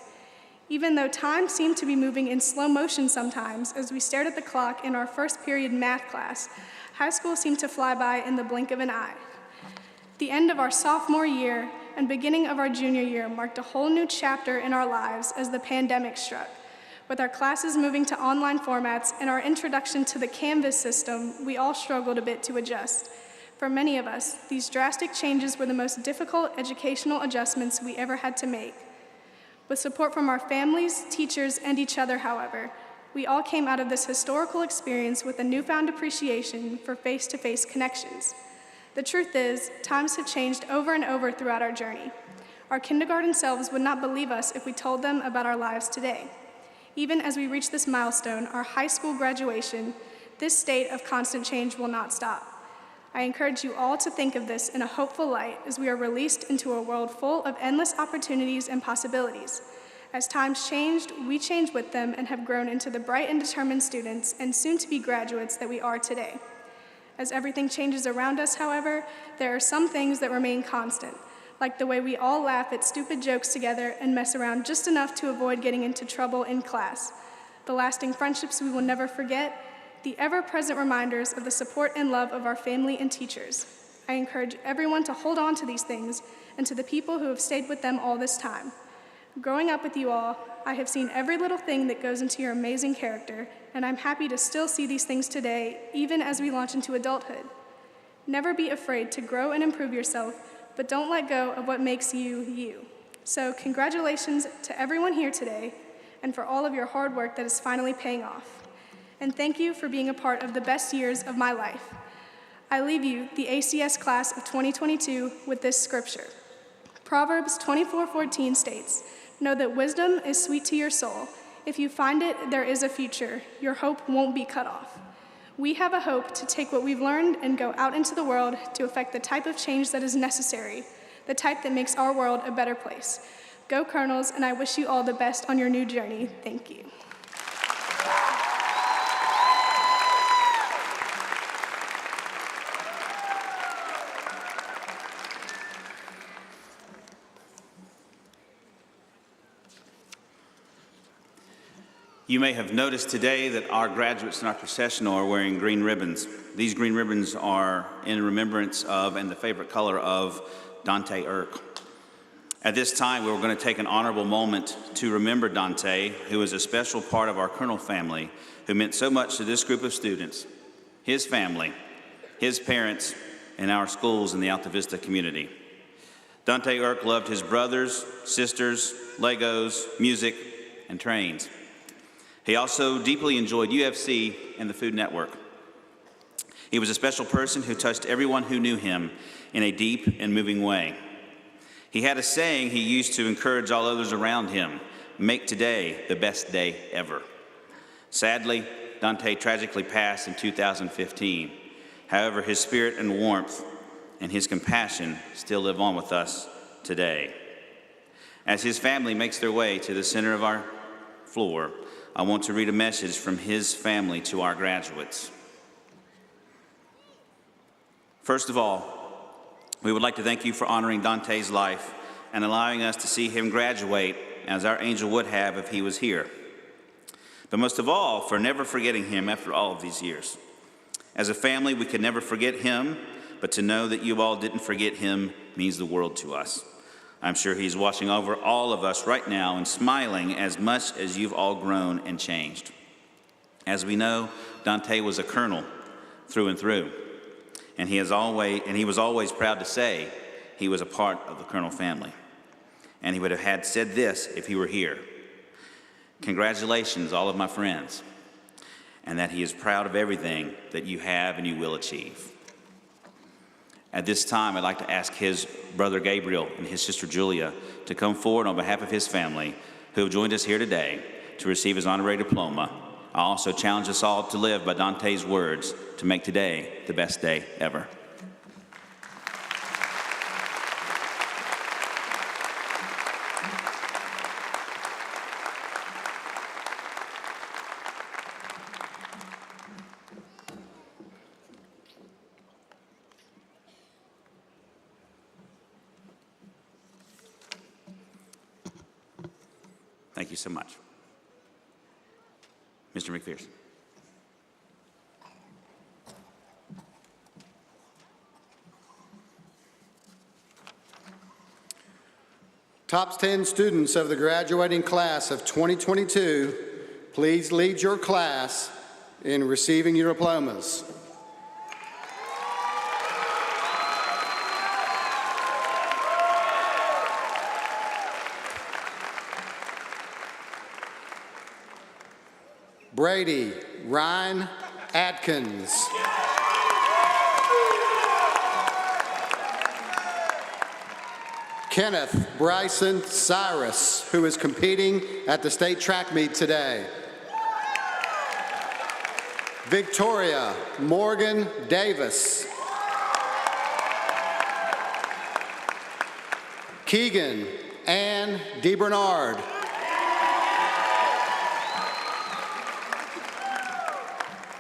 Even though time seemed to be moving in slow motion sometimes as we stared at the clock in our first period math class, high school seemed to fly by in the blink of an eye. The end of our sophomore year and beginning of our junior year marked a whole new chapter in our lives as the pandemic struck. With our classes moving to online formats and our introduction to the Canvas system, we all struggled a bit to adjust. For many of us, these drastic changes were the most difficult educational adjustments we ever had to make. With support from our families, teachers, and each other, however, we all came out of this historical experience with a newfound appreciation for face-to-face connections. The truth is, times have changed over and over throughout our journey. Our kindergarten selves would not believe us if we told them about our lives today. Even as we reach this milestone, our high school graduation, this state of constant change will not stop. I encourage you all to think of this in a hopeful light as we are released into a world full of endless opportunities and possibilities. As times changed, we changed with them and have grown into the bright and determined students and soon-to-be graduates that we are today. As everything changes around us, however, there are some things that remain constant, like the way we all laugh at stupid jokes together and mess around just enough to avoid getting into trouble in class, the lasting friendships we will never forget, the ever-present reminders of the support and love of our family and teachers. I encourage everyone to hold on to these things and to the people who have stayed with them all this time. Growing up with you all, I have seen every little thing that goes into your amazing character, and I'm happy to still see these things today, even as we launch into adulthood. Never be afraid to grow and improve yourself, but don't let go of what makes you, you. So congratulations to everyone here today, and for all of your hard work that is finally paying off. And thank you for being a part of the best years of my life. I leave you, the ACS class of 2022, with this scripture. Proverbs 24:14 states, "Know that wisdom is sweet to your soul. If you find it, there is a future. Your hope won't be cut off." We have a hope to take what we've learned and go out into the world to affect the type of change that is necessary, the type that makes our world a better place. Go Colonels, and I wish you all the best on your new journey. Thank you. You may have noticed today that our graduates in our processional are wearing green ribbons. These green ribbons are in remembrance of and the favorite color of Dante Irk. At this time, we're going to take an honorable moment to remember Dante, who is a special part of our Colonel family, who meant so much to this group of students, his family, his parents, and our schools in the Altavista community. Dante Irk loved his brothers, sisters, Legos, music, and trains. He also deeply enjoyed UFC and the Food Network. He was a special person who touched everyone who knew him in a deep and moving way. He had a saying he used to encourage all others around him: make today the best day ever. Sadly, Dante tragically passed in 2015. However, his spirit and warmth and his compassion still live on with us today. As his family makes their way to the center of our floor, I want to read a message from his family to our graduates. First of all, we would like to thank you for honoring Dante's life and allowing us to see him graduate as our angel would have if he was here. But most of all, for never forgetting him after all of these years. As a family, we could never forget him, but to know that you all didn't forget him means the world to us. I'm sure he's watching over all of us right now and smiling as much as you've all grown and changed. As we know, Dante was a colonel through and through, and he was always proud to say he was a part of the colonel family. And he would have had said this if he were here. Congratulations, all of my friends, and that he is proud of everything that you have and you will achieve. At this time, I'd like to ask his brother Gabriel and his sister Julia to come forward on behalf of his family who have joined us here today to receive his honorary diploma. I also challenge us all to live by Dante's words to make today the best day ever. Thank you so much. Mr. McPherson. Top 10 students of the graduating class of 2022, please lead your class in receiving your diplomas. Brady Ryan Adkins. Kenneth Bryson Cyrus, who is competing at the state track meet today. Victoria Morgan Davis. Keegan Ann DeBernard.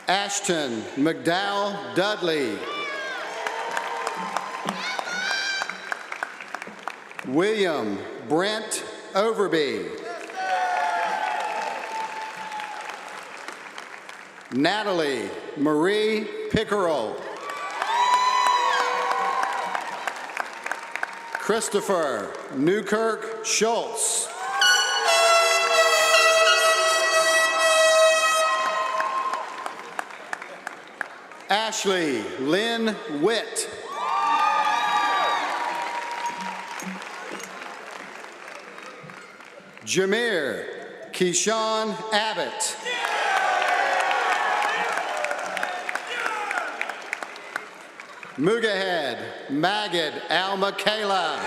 Ashton McDowell Dudley. William Brent Overby. Natalie Marie Pickerel. Christopher Newkirk Schultz. Ashley Lynn Witt. Jameer Keyshawn Abbott. Mugahead Magid Al-Makayla.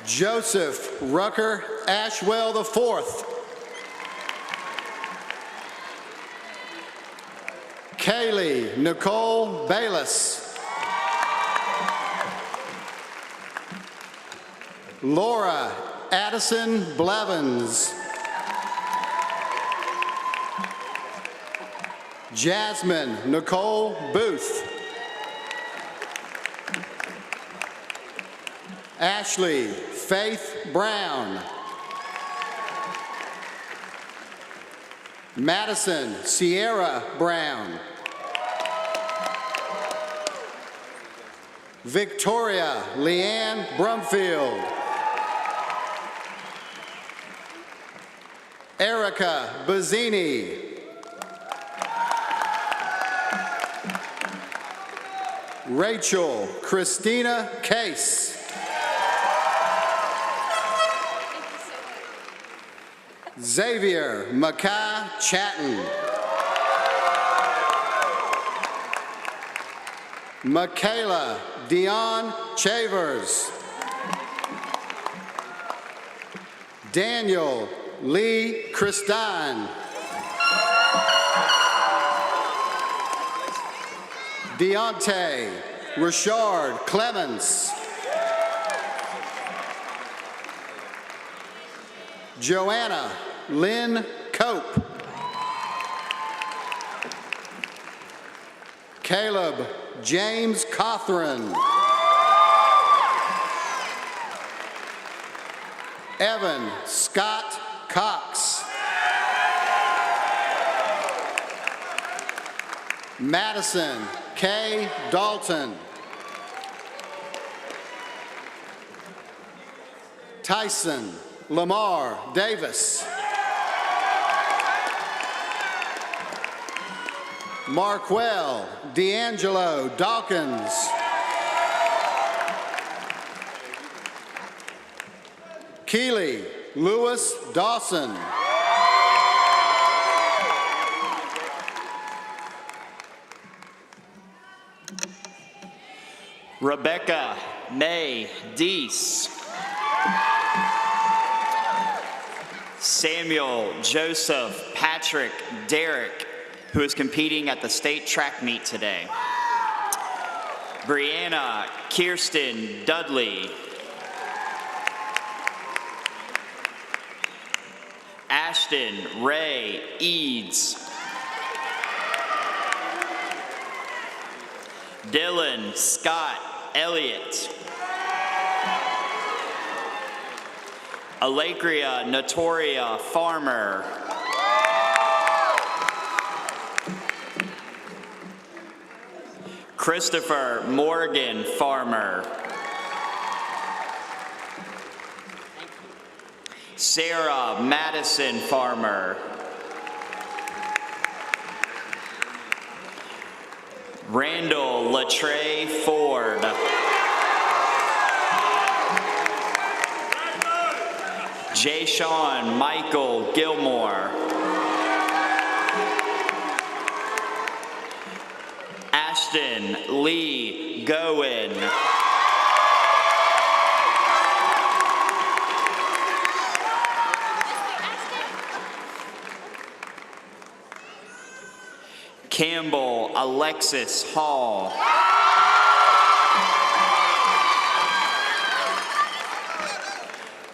Joseph Rucker Ashwell IV. Kaylee Nicole Bayless. Laura Addison Blevins. Jasmine Nicole Booth. Ashley Faith Brown. Madison Sierra Brown. Victoria Leanne Brumfield. Erica Bazzini. Rachel Christina Case. Xavier Mackay Chatton. Michaela Dion Chavers. Daniel Lee Christine. Deontay Richard Clemens. Joanna Lynn Cope. Caleb James Cothran. Evan Scott Cox. Madison K. Dalton. Tyson Lamar Davis. Marquell D'Angelo Dawkins. Keely Lewis Dawson. Rebecca May Deese. Samuel Joseph Patrick Derrick, who is competing at the state track meet today. Brianna Kirsten Dudley. Ashton Ray Eads. Dylan Scott Elliott. Alacria Notoria Farmer. Christopher Morgan Farmer. Sarah Madison Farmer. Randall Latre Ford. Jay-Sean Michael Gilmore. Ashton Lee Gowen. Campbell Alexis Hall.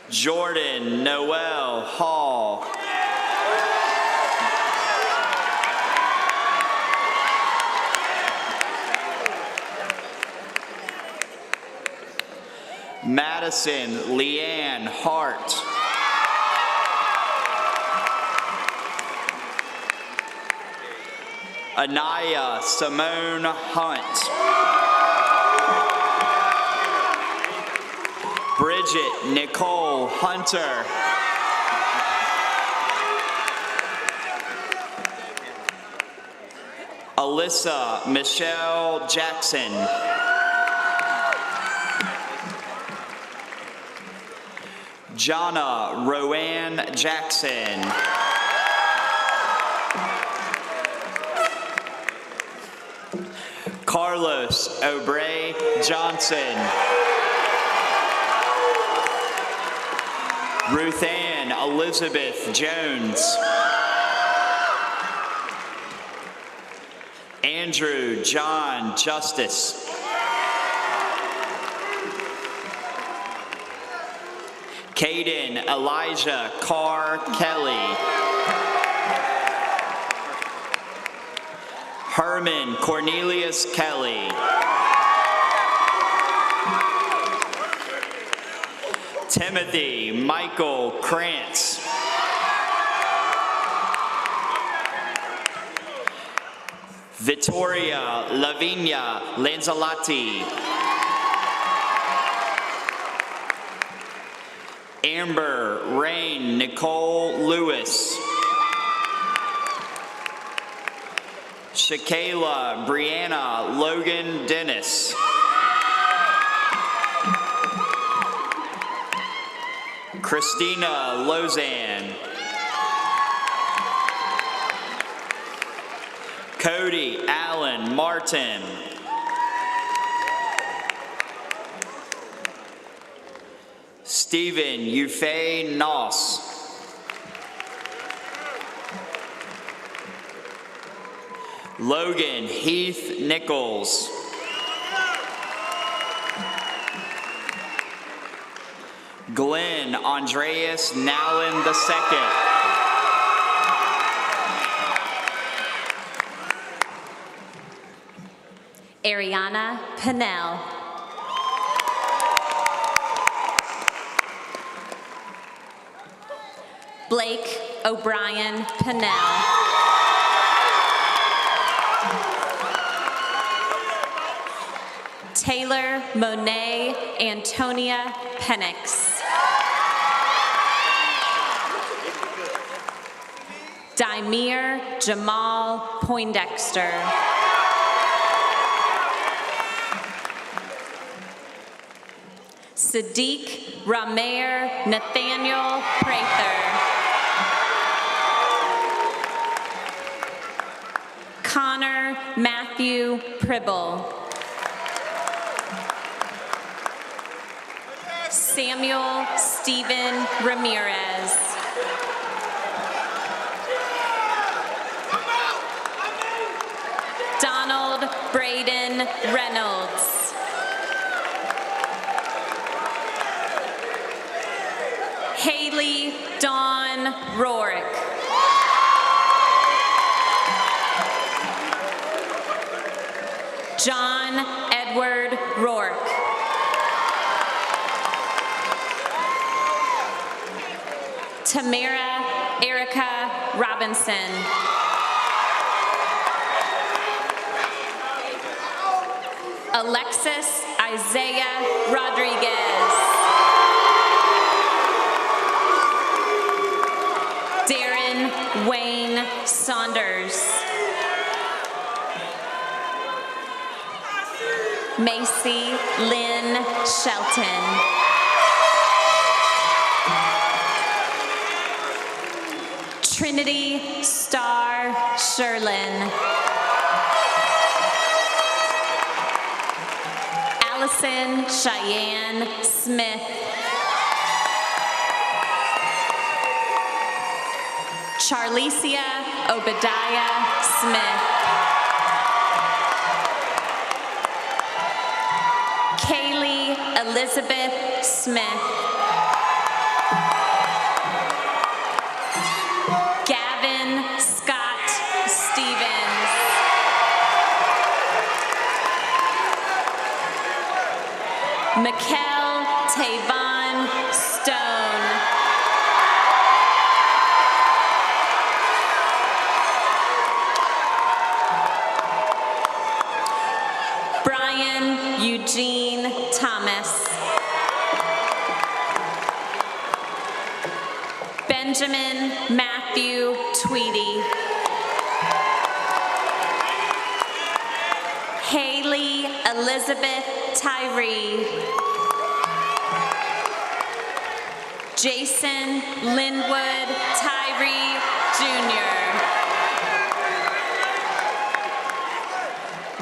Jordan Noel Hall. Madison Leanne Hart. Anaya Simone Hunt. Bridget Nicole Hunter. Alyssa Michelle Jackson. Jonna Roanne Jackson. Carlos O'Bray Johnson. Ruthann Elizabeth Jones. Andrew John Justice. Caden Elijah Carr Kelly. Herman Cornelius Kelly. Timothy Michael Krantz. Vittoria Lavinia Lanzalotti. Amber Rain Nicole Lewis. Shakayla Brianna Logan Dennis. Christina Lozanne. Cody Allen Martin. Stephen Yufei Noss. Logan Heath Nichols. Glenn Andreas Nowlin II. Ariana Pinnell. Blake O'Brien Pinnell. Taylor Monet Antonia Penix. Daimir Jamal Poindexter. Sadiq Ramer Nathaniel Prather. Connor Matthew Pribble. Samuel Stephen Ramirez. Donald Braden Reynolds. Haley Dawn Rourke. John Edward Rourke. Tamara Erica Robinson. Alexis Isaiah Rodriguez. Darren Wayne Saunders. Macy Lynn Shelton. Trinity Star Sherlin. Allison Cheyenne Smith. Charlicia Obadiah Smith. Kaylee Elizabeth Smith. Gavin Scott Stevens. Mikkel Tavon Stone. Brian Eugene Thomas. Benjamin Matthew Tweedy. Haley Elizabeth Tyree. Jason Linwood Tyree Jr.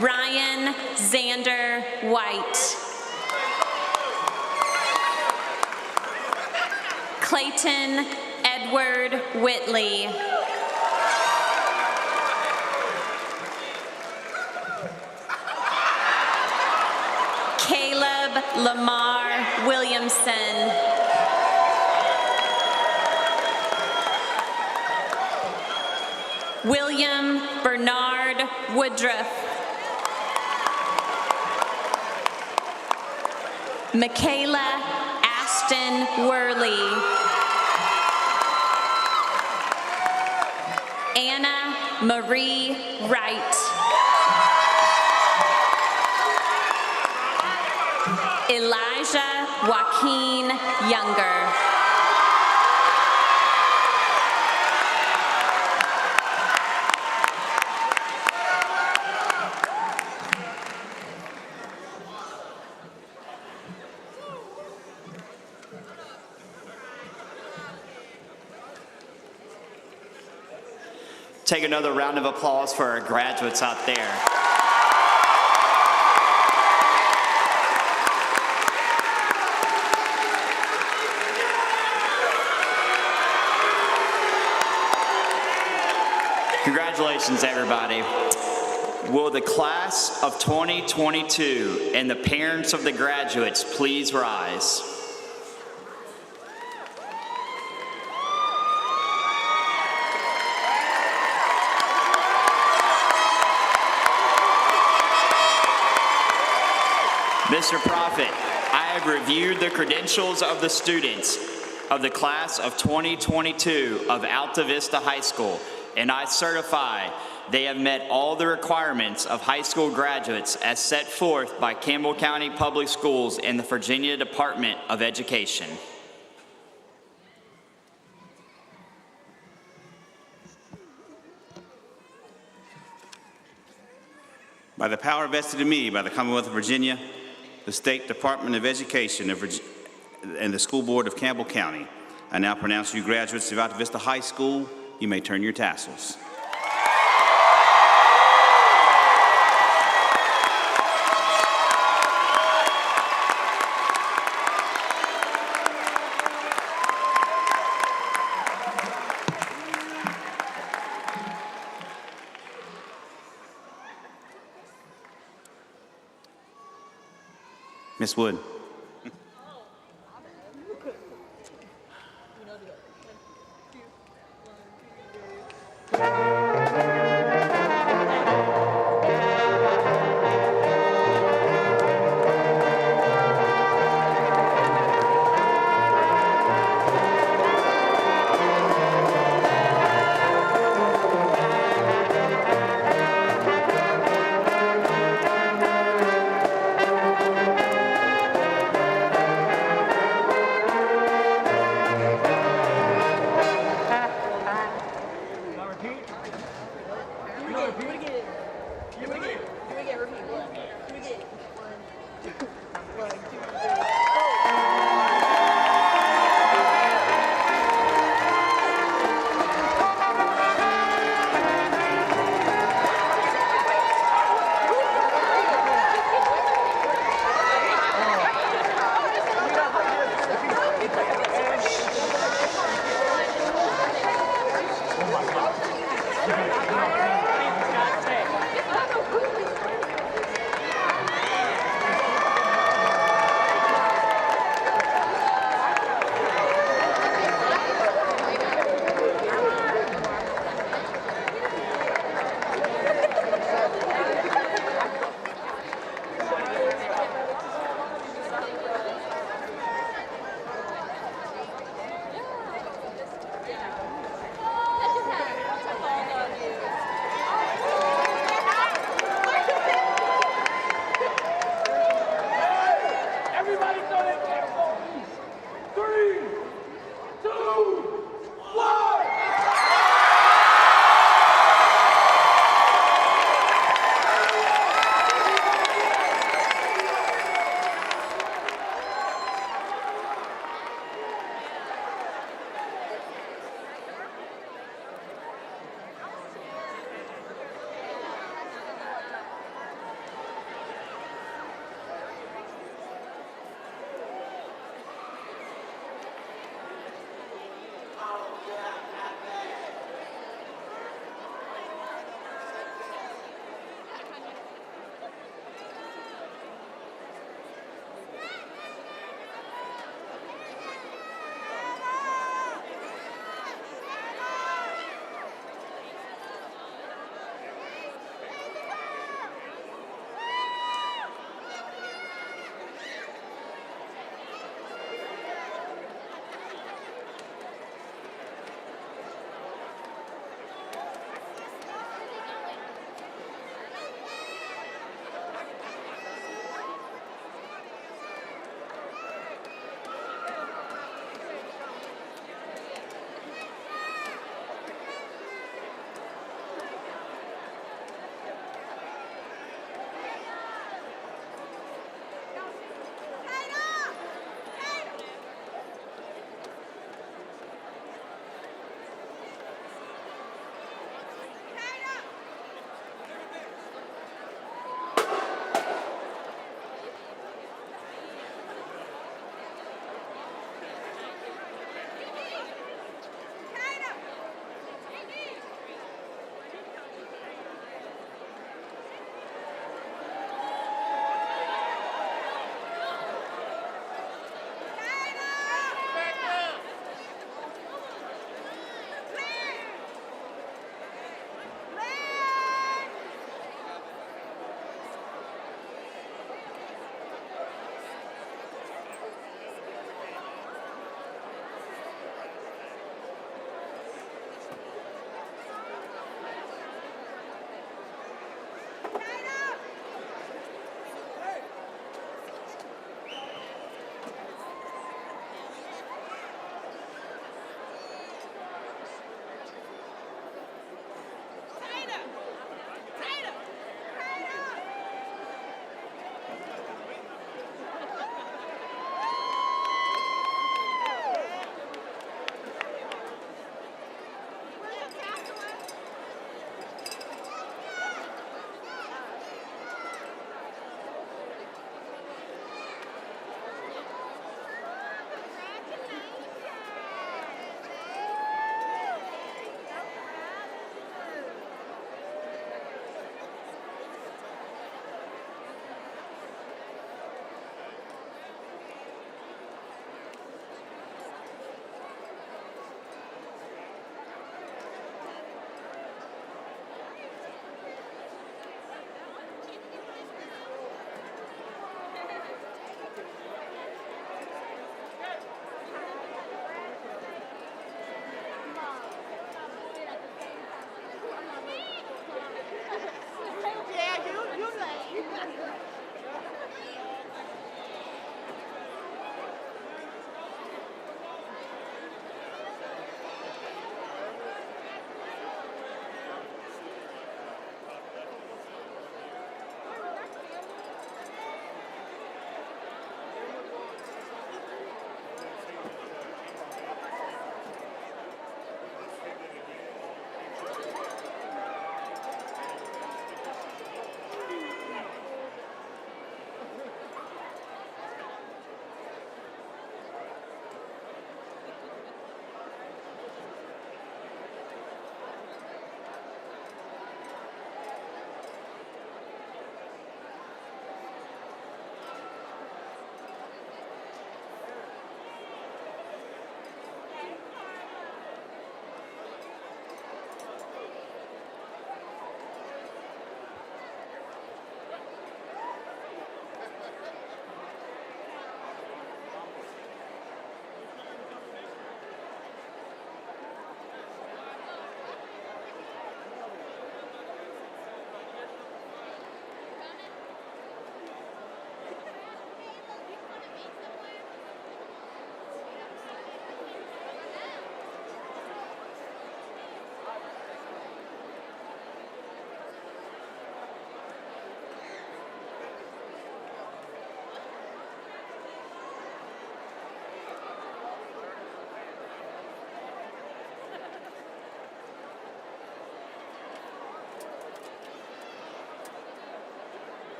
Ryan Xander White. Clayton Edward Whitley. Caleb Lamar Williamson. William Bernard Woodruff. Michaela Ashton Worley. Anna Marie Wright. Elijah Joaquin Younger. Take another round of applause for our graduates out there. Congratulations, everybody. Will the class of 2022 and the parents of the graduates please rise? Mr. Prophet, I have reviewed the credentials of the students of the class of 2022 of Altavista High School, and I certify they have met all the requirements of high school graduates as set forth by Campbell County Public Schools and the Virginia Department of Education. By the power vested in me by the Commonwealth of Virginia, the State Department of Education and the School Board of Campbell County, I now pronounce you graduates of Altavista High School. You may turn your tassels. Miss Wood.